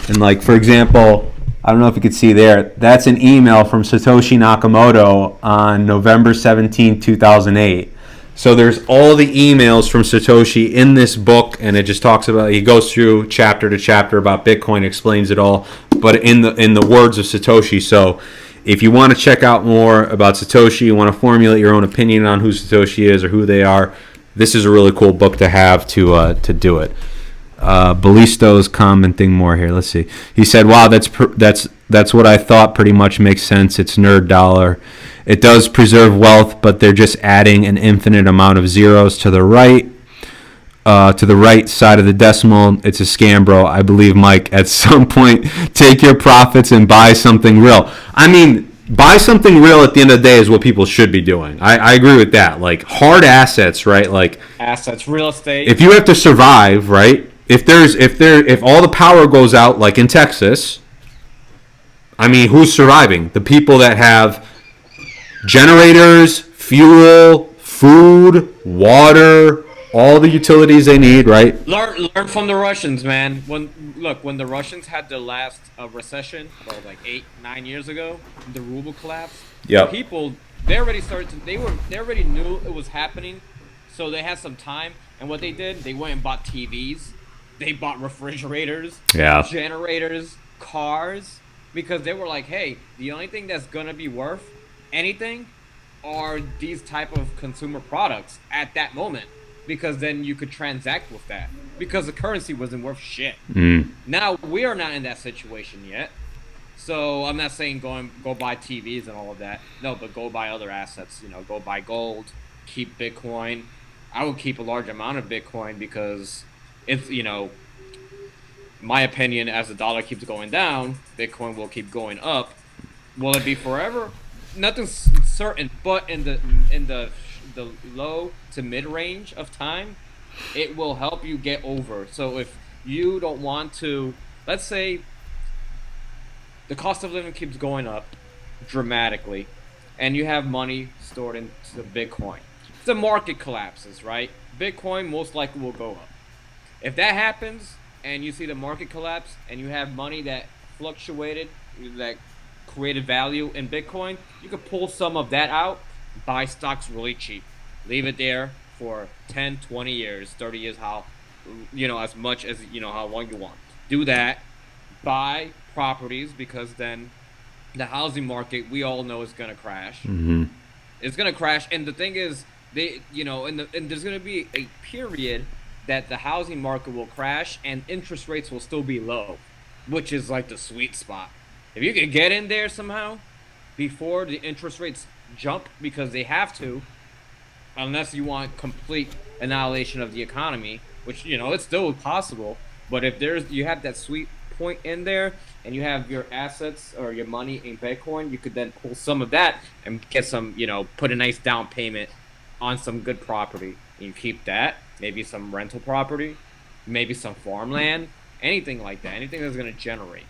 and like for example, I don't know if you can see there. That's an email from Satoshi Nakamoto on November 17, 2008. So there's all the emails from Satoshi in this book, and it just talks about, he goes through chapter to chapter about Bitcoin, explains it all, but in the words of Satoshi. So if you want to check out more about Satoshi, you want to formulate your own opinion on who Satoshi is or who they are, this is a really cool book to have to do it. Ballisto's commenting more here. Let's see. He said, "Wow, that's what I thought. Pretty much makes sense. It's nerd dollar. It does preserve wealth, but they're just adding an infinite amount of zeros to the right side of the decimal. It's a scam, bro. I believe, Mike, at some point, take your profits and buy something real." I mean, buy something real at the end of the day is what people should be doing. I agree with that. Like hard assets, right? Like Assets, real estate. if you have to survive, right? If all the power goes out, like in Texas, I mean, who's surviving? The people that have generators, fuel, food, water, all the utilities they need, right? Learn from the Russians, man. When the Russians had their last recession, about like 8-9 years ago, the ruble collapsed. Yep. People they already knew it was happening, so they had some time. And what they did, they went and bought TVs, they bought refrigerators, Yeah. generators, cars, because they were like, hey, the only thing that's gonna be worth anything are these type of consumer products at that moment, because then you could transact with that, because the currency wasn't worth shit. Now we are not in that situation yet, so I'm not saying go buy TVs and all of that. No, but go buy other assets. Go buy gold, keep Bitcoin. I would keep a large amount of Bitcoin because it's my opinion, as the dollar keeps going down, Bitcoin will keep going up. Will it be forever? Nothing's certain, but in the low to mid range of time, it will help you get over. So if you don't want to, let's say the cost of living keeps going up dramatically, and you have money stored into Bitcoin, the market collapses, right? Bitcoin most likely will go up. If that happens and you see the market collapse and you have money that fluctuated, that created value in Bitcoin, you could pull some of that out, buy stocks really cheap, leave it there for 10, 20 years, 30 years, as much as, how long you want. Do that, buy properties, because then the housing market, we all know, is going to crash. Mm-hmm. It's going to crash. And the thing is, and there's going to be a period that the housing market will crash and interest rates will still be low, which is like the sweet spot. If you can get in there somehow before the interest rates jump, because they have to, unless you want complete annihilation of the economy, which it's still possible. But if you have that sweet point in there and you have your assets or your money in Bitcoin, you could then pull some of that and get some, put a nice down payment on some good property. You keep that, maybe some rental property, maybe some farmland, anything like that, anything that's going to generate,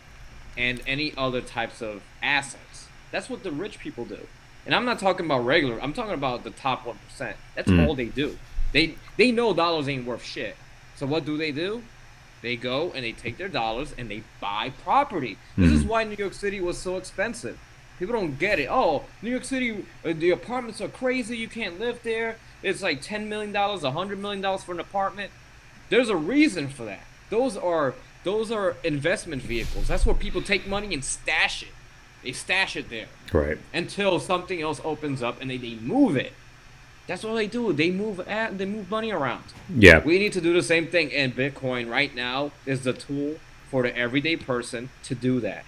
and any other types of assets. That's what the rich people do. And I'm not talking about regular, I'm talking about the top 1%. That's all they do. They know dollars ain't worth shit. So what do? They go and they take their dollars and they buy property. This is why New York City was so expensive. People don't get it. Oh, New York City, the apartments are crazy. You can't live there. It's like $10 million, $100 million for an apartment. There's a reason for that. Those are investment vehicles. That's where people take money and stash it. They stash it there. Right. Until something else opens up and they move it. That's what they do. They move money around. Yeah. We need to do the same thing. And Bitcoin right now is the tool for the everyday person to do that.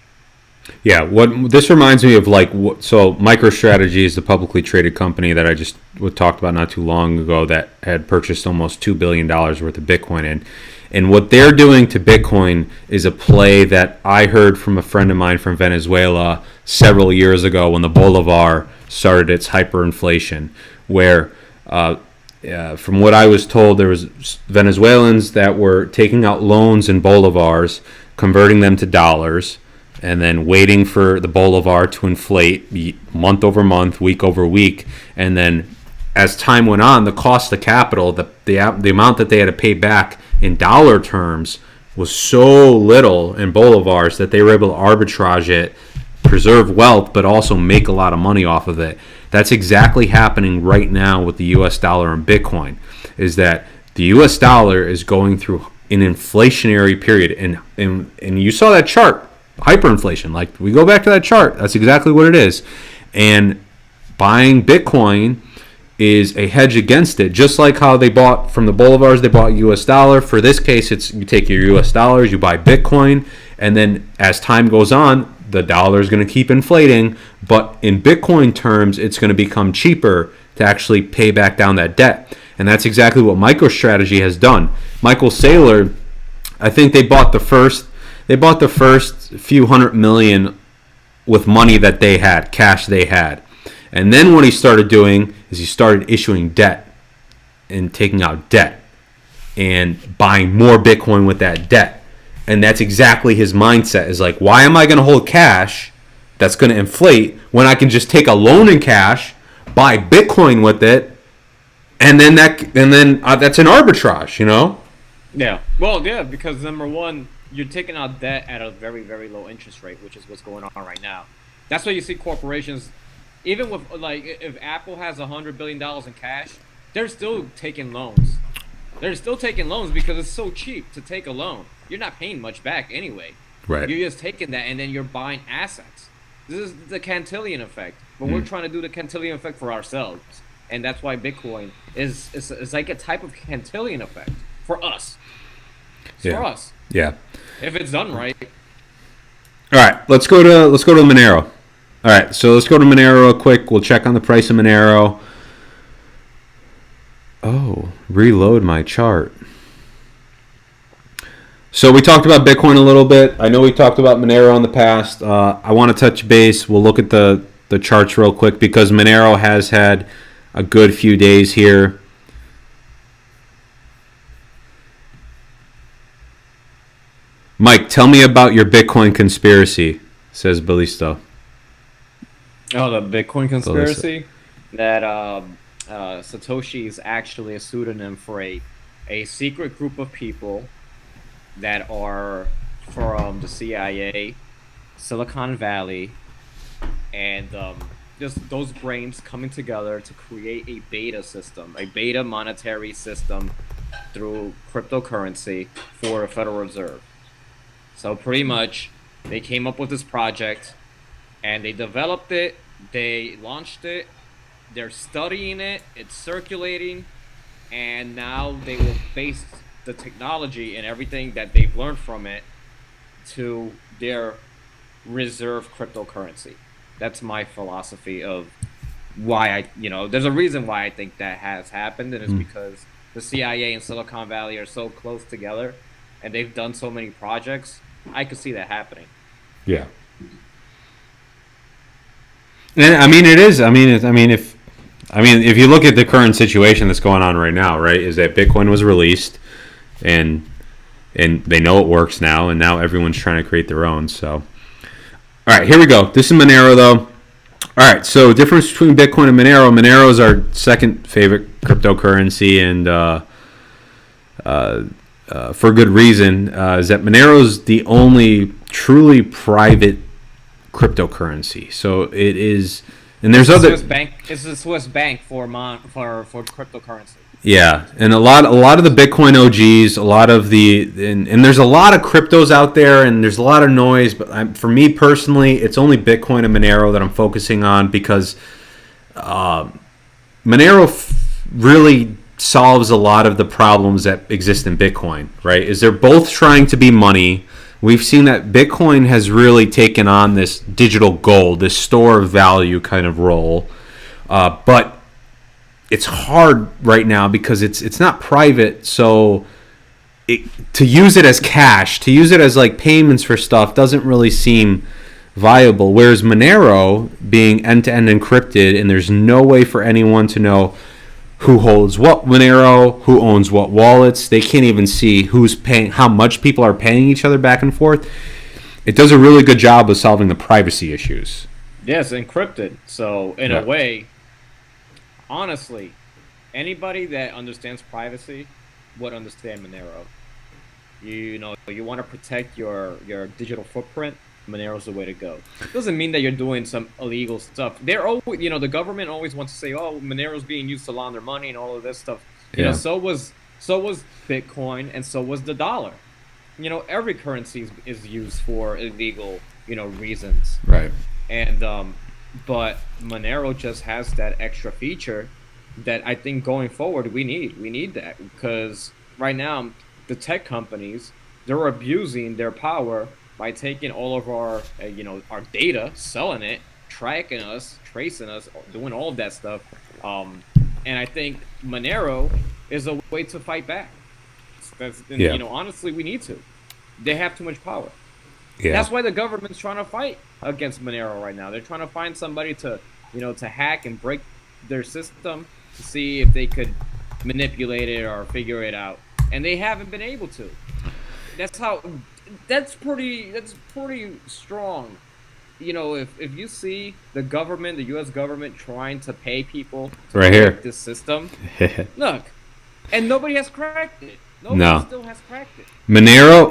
Yeah, what this reminds me of, so MicroStrategy is the publicly traded company that I just talked about not too long ago that had purchased almost $2 billion worth of Bitcoin. And what they're doing to Bitcoin is a play that I heard from a friend of mine from Venezuela several years ago when the Bolivar started its hyperinflation, where from what I was told, there was Venezuelans that were taking out loans in Bolivars, converting them to dollars, and then waiting for the Bolivar to inflate month over month, week over week. And then as time went on, the cost of capital, the amount that they had to pay back in dollar terms was so little in Bolivars that they were able to arbitrage it, preserve wealth, but also make a lot of money off of it. That's exactly happening right now with the US dollar and Bitcoin, is that the US dollar is going through an inflationary period. And you saw that chart, hyperinflation. Like, we go back to that chart, that's exactly what it is. And buying Bitcoin is a hedge against it, just like how they bought from the Bolivars, they bought US dollar. For this case, it's you take your US dollars, you buy Bitcoin, and then as time goes on, the dollar is going to keep inflating, but in Bitcoin terms, it's going to become cheaper to actually pay back down that debt. And that's exactly what MicroStrategy has done. Michael Saylor, I think they bought the first few $100 million with money that they had, cash they had. And then what he started doing is he started issuing debt and taking out debt and buying more Bitcoin with that debt. And that's exactly his mindset, is like, why am I going to hold cash that's going to inflate when I can just take a loan in cash, buy Bitcoin with it, and then that's an arbitrage, you know? Yeah. Well, yeah, because number one, you're taking out debt at a very, very low interest rate, which is what's going on right now. That's why you see corporations, even with, like, if Apple has $100 billion in cash, they're still taking loans. They're still taking loans because it's so cheap to take a loan. You're not paying much back anyway. Right. You're just taking that and then you're buying assets. This is the Cantillon effect. But we're trying to do the Cantillon effect for ourselves. And that's why Bitcoin is like a type of Cantillon effect for us. It's for us. Yeah. If it's done right. All right, let's go to Monero. All right, so let's go to Monero real quick. We'll check on the price of Monero. Oh, reload my chart. So we talked about Bitcoin a little bit. I know we talked about Monero in the past. I want to touch base. We'll look at the charts real quick because Monero has had a good few days here. Mike, tell me about your Bitcoin conspiracy, says Ballisto. Oh, the Bitcoin conspiracy? That Satoshi is actually a pseudonym for a secret group of people that are from the CIA, Silicon Valley, and just those brains coming together to create a beta system, a beta monetary system through cryptocurrency for the Federal Reserve. So pretty much, they came up with this project, and they developed it, they launched it, they're studying it, it's circulating, and now they will base the technology and everything that they've learned from it to their reserve cryptocurrency. That's my philosophy of why there's a reason why I think that has happened, and it's because the CIA and Silicon Valley are so close together, and they've done so many projects. I could see that happening. Yeah. And I mean, it is. If you look at the current situation that's going on right now, right, is that Bitcoin was released, and they know it works now, and now everyone's trying to create their own. So, all right, here we go. This is Monero, though. All right, so difference between Bitcoin and Monero. Monero is our second favorite cryptocurrency, and for good reason, is that Monero is the only truly private cryptocurrency. So it is, and there's other. It's a Swiss bank for cryptocurrency. Yeah, and a lot of the Bitcoin OGs, a lot of and there's a lot of cryptos out there, and there's a lot of noise. But for me personally, it's only Bitcoin and Monero that I'm focusing on because Monero really solves a lot of the problems that exist in Bitcoin, right? Is they're both trying to be money. We've seen that Bitcoin has really taken on this digital gold, this store of value kind of role. But it's hard right now because it's not private, so to use it as cash, to use it as like payments for stuff doesn't really seem viable. Whereas Monero, being end-to-end encrypted, and there's no way for anyone to know who holds what Monero, who owns what wallets. They can't even see who's paying, how much people are paying each other back and forth. It does a really good job of solving the privacy issues. Yes, encrypted. So in a way, honestly, anybody that understands privacy would understand Monero. You want to protect your digital footprint. Monero's the way to go. Doesn't mean that you're doing some illegal stuff. They're always, the government always wants to say, "Oh, Monero's being used to launder money and all of this stuff." So was Bitcoin, and so was the dollar. Every currency is used for illegal, reasons. Right. And but Monero just has that extra feature that I think going forward we need. We need that because right now the tech companies, they're abusing their power by taking all of our, our data, selling it, tracking us, tracing us, doing all of that stuff. And I think Monero is a way to fight back. Honestly, we need to. They have too much power. Yeah. That's why the government's trying to fight against Monero right now. They're trying to find somebody to, to hack and break their system to see if they could manipulate it or figure it out, and they haven't been able to. That's pretty strong. If you see the government, the U.S. government, trying to pay people to Right break here. this system, look, and nobody has cracked it. No. Nobody still has cracked it. Monero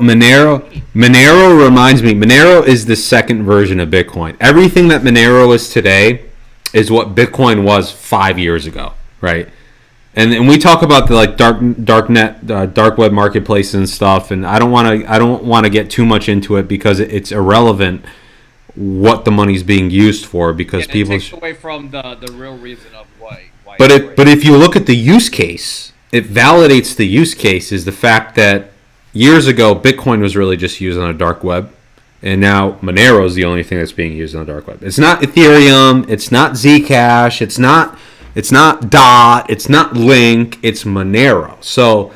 reminds me. Monero is the second version of Bitcoin. Everything that Monero is today is what Bitcoin was 5 years ago, right? And we talk about the like dark web marketplace and stuff, and I don't want to get too much into it because it's irrelevant what the money's being used for, because people takes away from the real reason of why. But if you look at the use case, it validates the use case is the fact that years ago Bitcoin was really just used on a dark web, and now Monero is the only thing that's being used on the dark web. It's not Ethereum, it's not Zcash, it's not DOT, it's not Link, it's Monero. So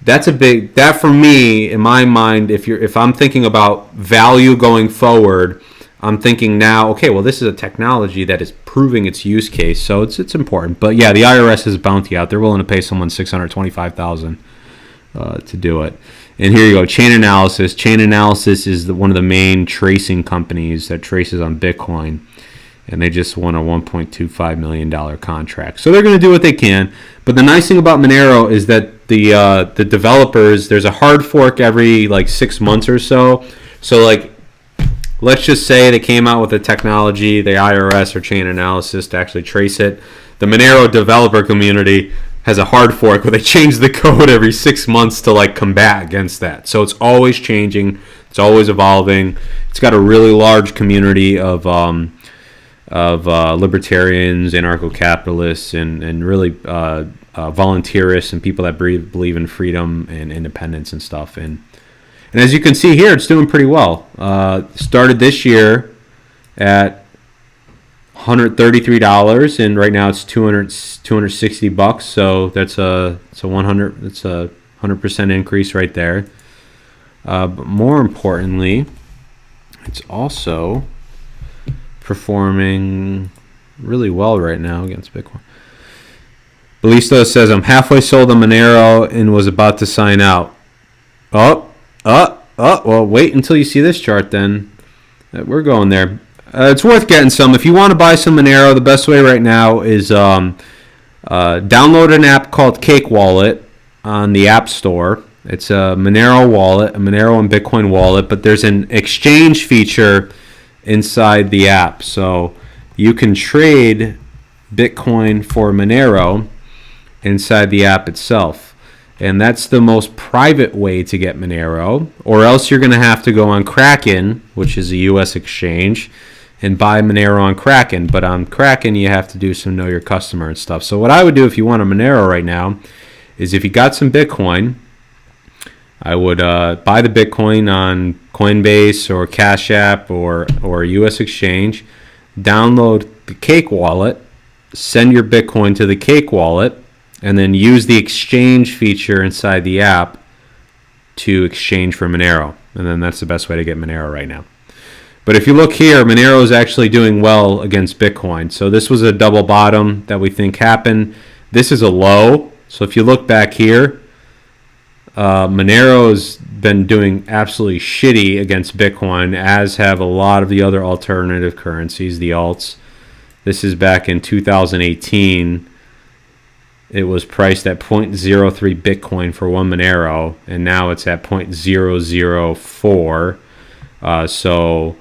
that for me, in my mind, if I'm thinking about value going forward, I'm thinking now, okay, well, this is a technology that is proving its use case, so it's important. But yeah, the IRS has a bounty out; they're willing to pay someone $625,000 to do it. And here you go, Chain Analysis. Chain Analysis is one of the main tracing companies that traces on Bitcoin, and they just won a $1.25 million contract. So they're going to do what they can. But the nice thing about Monero is that the developers, there's a hard fork every like 6 months or so. So like, let's just say they came out with a technology, the IRS or Chain Analysis, to actually trace it. The Monero developer community has a hard fork where they change the code every 6 months to like combat against that. So it's always changing. It's always evolving. It's got a really large community of libertarians, anarcho-capitalists, and really volunteerists and people that believe in freedom and independence and stuff. And as you can see here, it's doing pretty well. Started this year at $133, and right now it's $260. So that's a 100% increase right there. But more importantly, it's also performing really well right now against Bitcoin. Ballisto says, I'm halfway sold on Monero and was about to sign out. Well, wait until you see this chart then. We're going there. It's worth getting some. If you want to buy some Monero, the best way right now is download an app called Cake Wallet on the App Store. It's a Monero wallet, a Monero and Bitcoin wallet, but there's an exchange feature inside the app. So you can trade Bitcoin for Monero inside the app itself. And that's the most private way to get Monero, or else you're going to have to go on Kraken, which is a U.S. exchange, and buy Monero on Kraken. But on Kraken, you have to do some know your customer and stuff. So what I would do if you want a Monero right now is, if you got some Bitcoin, I would buy the Bitcoin on Coinbase or Cash App or a U.S. exchange, download the Cake Wallet, send your Bitcoin to the Cake Wallet, and then use the exchange feature inside the app to exchange for Monero. And then that's the best way to get Monero right now. But if you look here, Monero is actually doing well against Bitcoin. So this was a double bottom that we think happened. This is a low. So if you look back here, Monero's been doing absolutely shitty against Bitcoin, as have a lot of the other alternative currencies, the alts. This is back in 2018. It was priced at 0.03 Bitcoin for one Monero, and now it's at 0.004. So,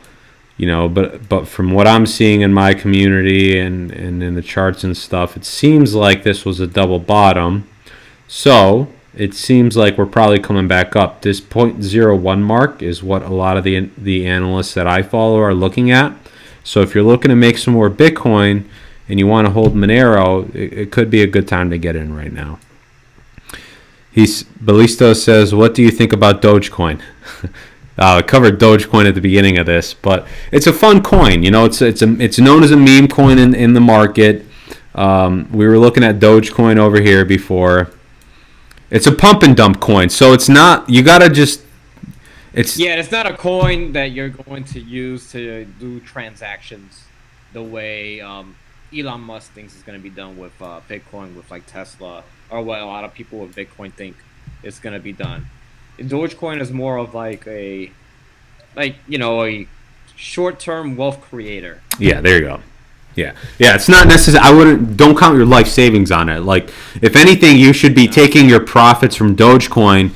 but from what I'm seeing in my community and in the charts and stuff, it seems like this was a double bottom. So it seems like we're probably coming back up. This 0.01 mark is what a lot of the analysts that I follow are looking at. So if you're looking to make some more Bitcoin and you want to hold Monero, it could be a good time to get in right now. Ballisto says, what do you think about Dogecoin? I covered Dogecoin at the beginning of this, but it's a fun coin. It's known as a meme coin in the market. We were looking at Dogecoin over here before. It's a pump and dump coin, so it's not. You gotta just. It's not a coin that you're going to use to do transactions the way Elon Musk thinks is going to be done with Bitcoin, with like Tesla, or what a lot of people with Bitcoin think is going to be done. Dogecoin is more of like a a short-term wealth creator. Yeah, there you go. Yeah, yeah. It's not necessary. Don't count your life savings on it. Like, if anything, you should be taking your profits from Dogecoin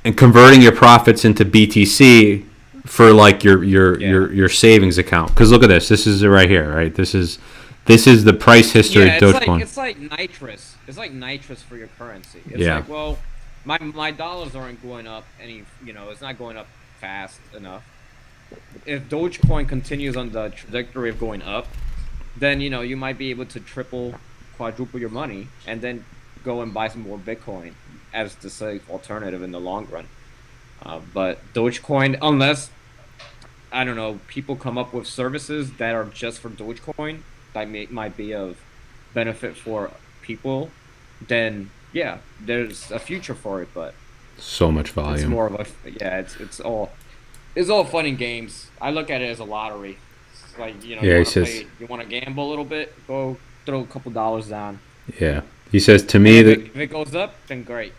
and converting your profits into BTC for like your savings account. Because look at this. This is it right here. Right. This is the price history of Dogecoin. It's like nitrous. It's like nitrous for your currency. It's Yeah. like, well, my dollars aren't going up it's not going up fast enough. If Dogecoin continues on the trajectory of going up, then you might be able to triple, quadruple your money, and then go and buy some more Bitcoin as the safe alternative in the long run. But Dogecoin, unless I don't know, people come up with services that are just for Dogecoin that might be of benefit for people, then yeah, there's a future for it. But So much volume. it's more of it's all fun and games. I look at it as a lottery. It's like, you want to gamble a little bit, go throw a couple dollars down. Yeah. He says to me that If it goes up, then great.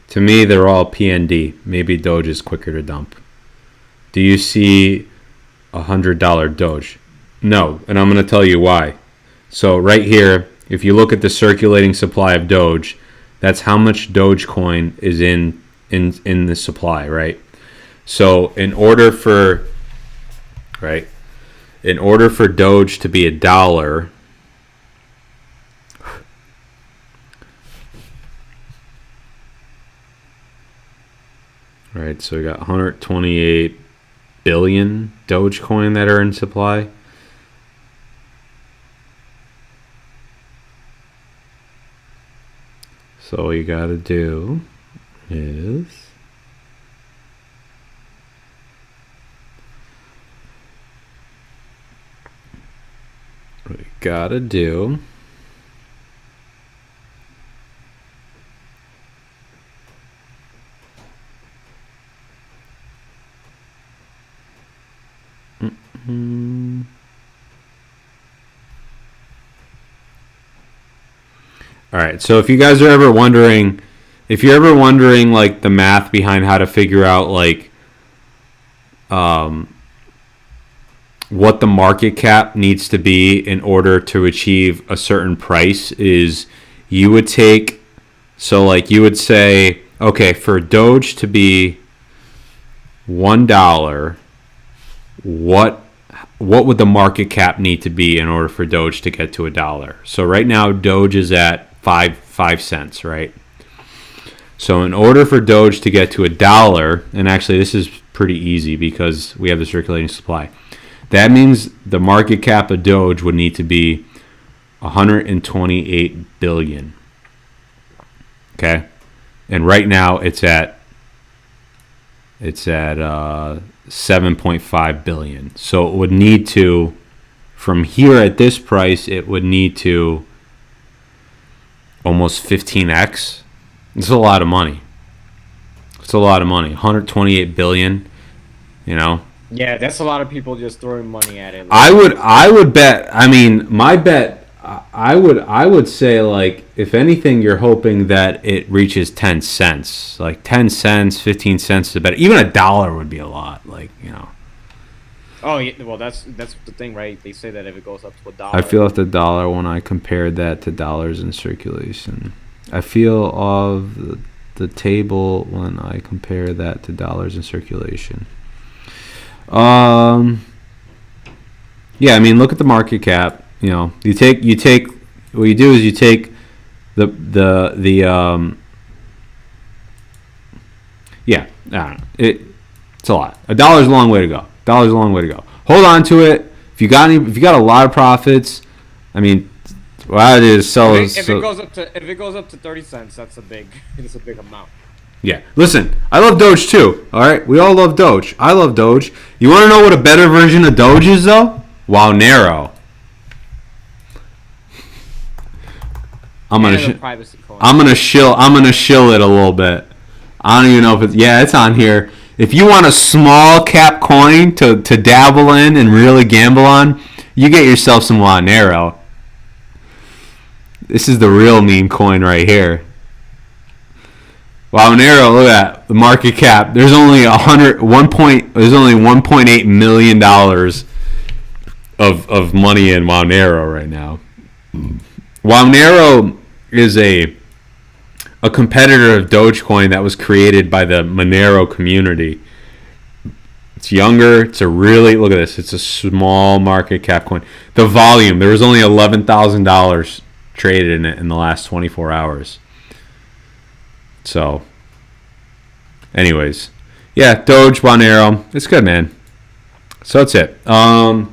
to me they're all PND. Maybe Doge is quicker to dump. Do you see $100 Doge? No, and I'm going to tell you why. So right here, if you look at the circulating supply of Doge, that's how much Dogecoin is in the supply, right? So in order for Doge to be $1, right? So we got 128 billion Dogecoin that are in supply. So all you got to do is gotta do All right, so if you guys are ever wondering, like the math behind how to figure out like what the market cap needs to be in order to achieve a certain price, is you would say, okay, for Doge to be $1, what would the market cap need to be in order for Doge to get to $1? So right now Doge is at 5 cents, right? So in order for Doge to get to $1, and actually this is pretty easy because we have the circulating supply, that means the market cap of Doge would need to be 128 billion. Okay? And right now it's at 7.5 billion. So it would need to, from here at this price, it would need to almost 15x. It's a lot of money. 128 billion, Yeah, that's a lot of people just throwing money at it. I would bet. I mean, my bet. I would say, like, if anything, you're hoping that it reaches 10 cents. Like 10 cents, 15 cents is better. Even $1 would be a lot. Like, Oh, yeah, well, that's the thing, right? They say that if it goes up to $1, I feel of the dollar when I compared that to dollars in circulation. I feel of the table when I compare that to dollars in circulation. Yeah, I mean, look at the market cap. You take what you do is you take yeah, I don't know. It's a lot. $1's a long way to go. Hold on to it. If you got a lot of profits, I mean, what I did is sell. If it goes up to 30 cents, that's a big amount. Yeah. Listen, I love Doge too. All right, we all love Doge. I love Doge. You want to know what a better version of Doge is, though? Monero. I'm gonna shill it a little bit. I don't even know if it's on here. If you want a small cap coin to dabble in and really gamble on, you get yourself some Monero. This is the real meme coin right here. Monero, look at that. The market cap. There's only there's only $1.8 million of money in Monero right now. Monero is a competitor of Dogecoin that was created by the Monero community. It's younger. It's a really, look at this. It's a small market cap coin. The volume, there was only $11,000 traded in it in the last 24 hours. So, anyways, yeah, Doge, Monero, it's good, man. So that's it. So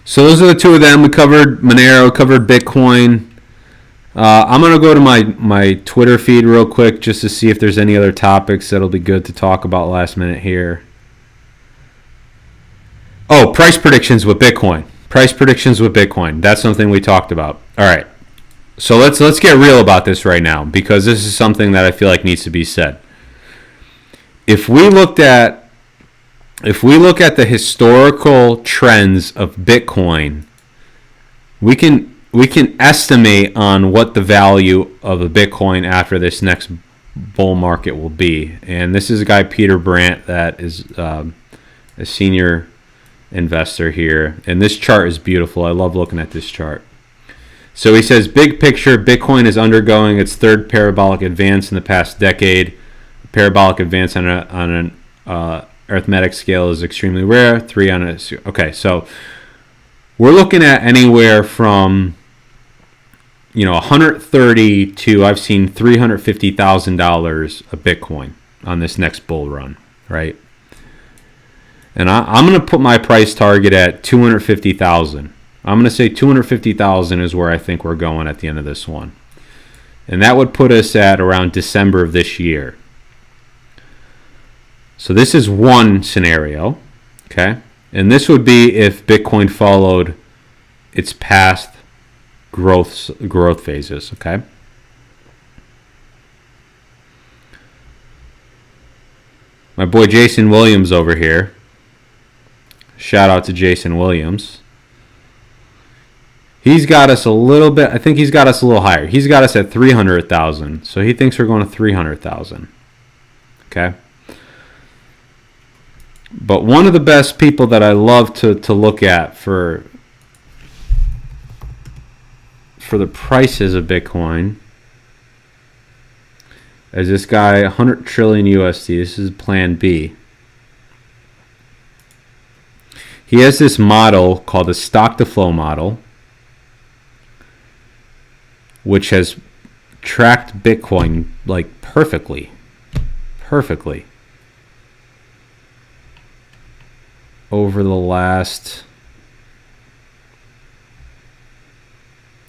those are the two of them. We covered Monero, covered Bitcoin. I'm going to go to my Twitter feed real quick just to see if there's any other topics that'll be good to talk about last minute here. Oh, price predictions with Bitcoin. Price predictions with Bitcoin. That's something we talked about. All right. So let's get real about this right now, because this is something that I feel like needs to be said. If we look at the historical trends of Bitcoin, we can estimate on what the value of a Bitcoin after this next bull market will be. And this is a guy, Peter Brandt, that is a senior investor here. And this chart is beautiful. I love looking at this chart. So he says, big picture, Bitcoin is undergoing its third parabolic advance in the past decade. Parabolic advance on an arithmetic scale is extremely rare. 3 on a... Okay, so we're looking at anywhere from 130 to, I've seen $350,000 a Bitcoin on this next bull run, right? And I'm going to put my price target at 250,000. I'm going to say 250,000 is where I think we're going at the end of this one. And that would put us at around December of this year. So this is one scenario, okay? And this would be if Bitcoin followed its past growth phases, okay? My boy Jason Williams over here. Shout out to Jason Williams. He's got us a little bit, I think he's got us a little higher. He's got us at 300,000. So he thinks we're going to 300,000. Okay? But one of the best people that I love to look at for the prices of Bitcoin is this guy, 100 trillion USD. This is Plan B. He has this model called the stock to flow model, which has tracked Bitcoin like perfectly over the last,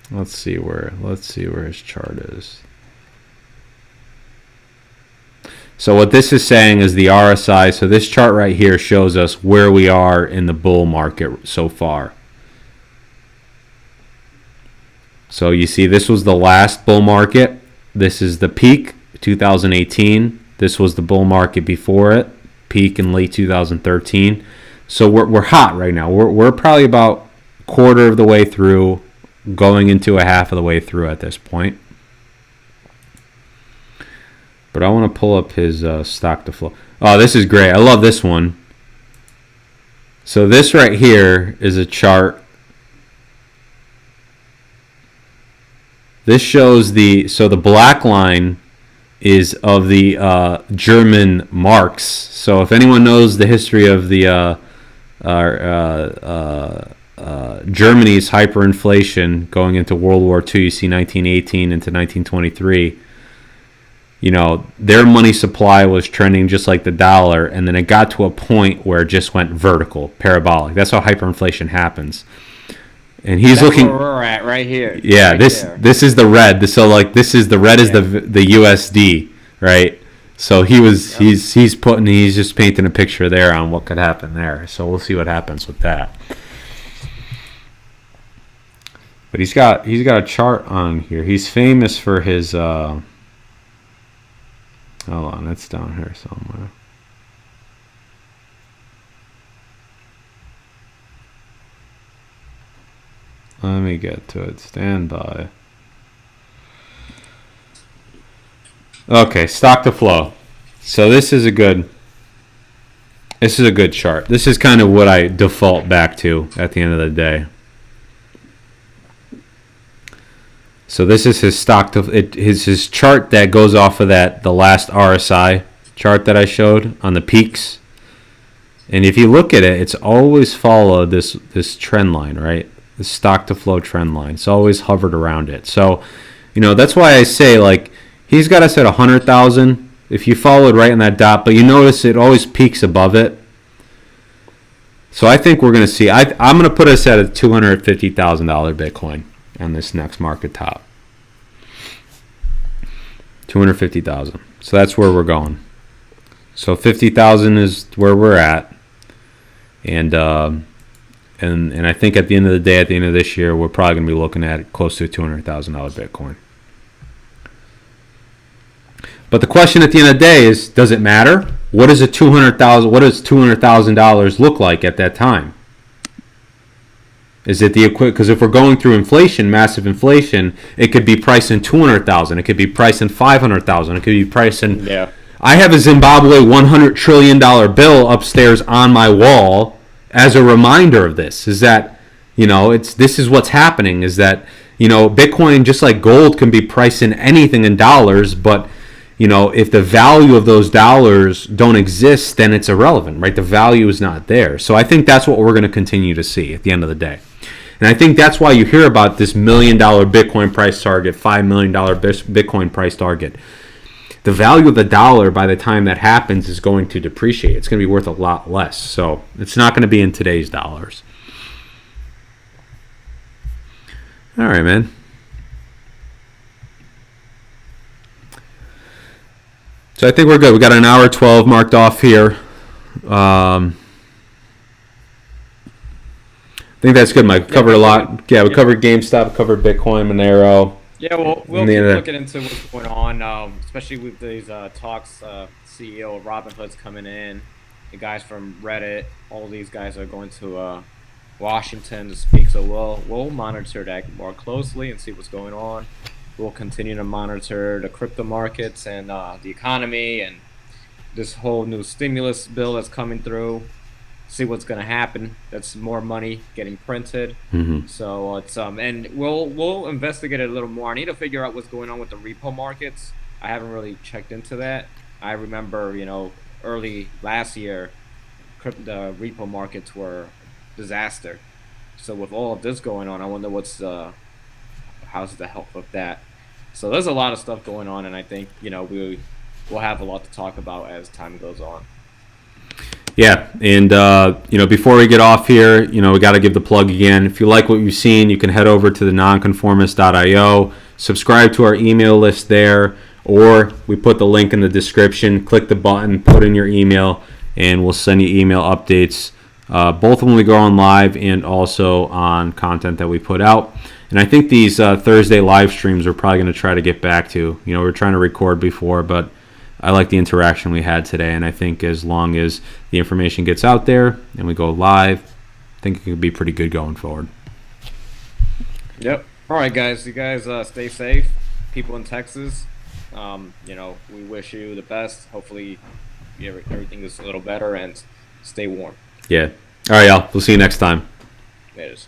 let's see where his chart is. So what this is saying is the RSI. So this chart right here shows us where we are in the bull market so far. So you see, this was the last bull market. This is the peak, 2018. This was the bull market before it, peak in late 2013. So we're hot right now. We're probably about a quarter of the way through, going into a half of the way through at this point. But I want to pull up his stock to flow. Oh, this is great. I love this one. So this right here is a chart. This shows the black line is of the German marks. So if anyone knows the history of the Germany's hyperinflation going into World War II, you see 1918 into 1923. Their money supply was trending just like the dollar, and then it got to a point where it just went vertical, parabolic. That's how hyperinflation happens. And he's looking where we're at right here. Yeah, right this is the red. So like this is the red is the USD, right? So he's just painting a picture there on what could happen there. So we'll see what happens with that. But he's got a chart on here. He's famous for his hold on, it's down here somewhere. Let me get to it. Stand by. Okay, stock to flow. So this is a good chart. This is kind of what I default back to at the end of the day. So this is his stock to his chart that goes off of the last RSI chart that I showed on the peaks. And if you look at it, it's always followed this trend line, right? The stock to flow trend line. It's always hovered around it. So, that's why I say, like, he's got us at 100,000. If you follow it right in that dot, but you notice it always peaks above it. So I think we're going to see, I'm going to put us at a $250,000 Bitcoin on this next market top. 250,000. So that's where we're going. So 50,000 is where we're at. And I think at the end of the day, at the end of this year, we're probably going to be looking at close to a $200,000 Bitcoin. But the question at the end of the day is, does it matter? What does $200,000 look like at that time? Is it the equivalent? Because if we're going through inflation, massive inflation, it could be priced in 200,000. It could be priced in 500,000. It could be priced in. Yeah. I have a Zimbabwe $100 trillion bill upstairs on my wall as a reminder of this. Is that this is what's happening. Is that Bitcoin, just like gold, can be priced in anything in dollars, but if the value of those dollars don't exist, then it's irrelevant, right? The value is not there. So I think that's what we're going to continue to see at the end of the day. And I think that's why you hear about this $1 million Bitcoin price target, $5 million Bitcoin price target. The value of the dollar by the time that happens is going to depreciate. It's going to be worth a lot less. So it's not going to be in today's dollars. All right, man. So I think we're good. We got an hour 12 marked off here. I think that's good, Mike. Covered a lot. Yeah, we covered GameStop, covered Bitcoin, Monero. Yeah, well, we'll keep looking into what's going on, especially with these talks. CEO of Robinhood's coming in. The guys from Reddit, all these guys are going to Washington to speak. So we'll monitor that more closely and see what's going on. We'll continue to monitor the crypto markets and the economy and this whole new stimulus bill that's coming through. See what's going to happen. That's more money getting printed. Mm-hmm. So it's and we'll investigate it a little more. I need to figure out what's going on with the repo markets. I haven't really checked into that. I remember, early last year, the repo markets were disaster. So with all of this going on, I wonder how's the health of that. So there's a lot of stuff going on, and I think we'll have a lot to talk about as time goes on. Yeah, and before we get off here, we got to give the plug again. If you like what you've seen, you can head over to the nonconformist.io, subscribe to our email list there, or we put the link in the description. Click the button, put in your email, and we'll send you email updates, both when we go on live and also on content that we put out. And I think these Thursday live streams we're probably going to try to get back to. We're trying to record before, but I like the interaction we had today, and I think as long as the information gets out there and we go live, I think it could be pretty good going forward. Yep. All right, guys. You guys stay safe. People in Texas, we wish you the best. Hopefully everything is a little better, and stay warm. Yeah. All right, y'all. We'll see you next time. It is.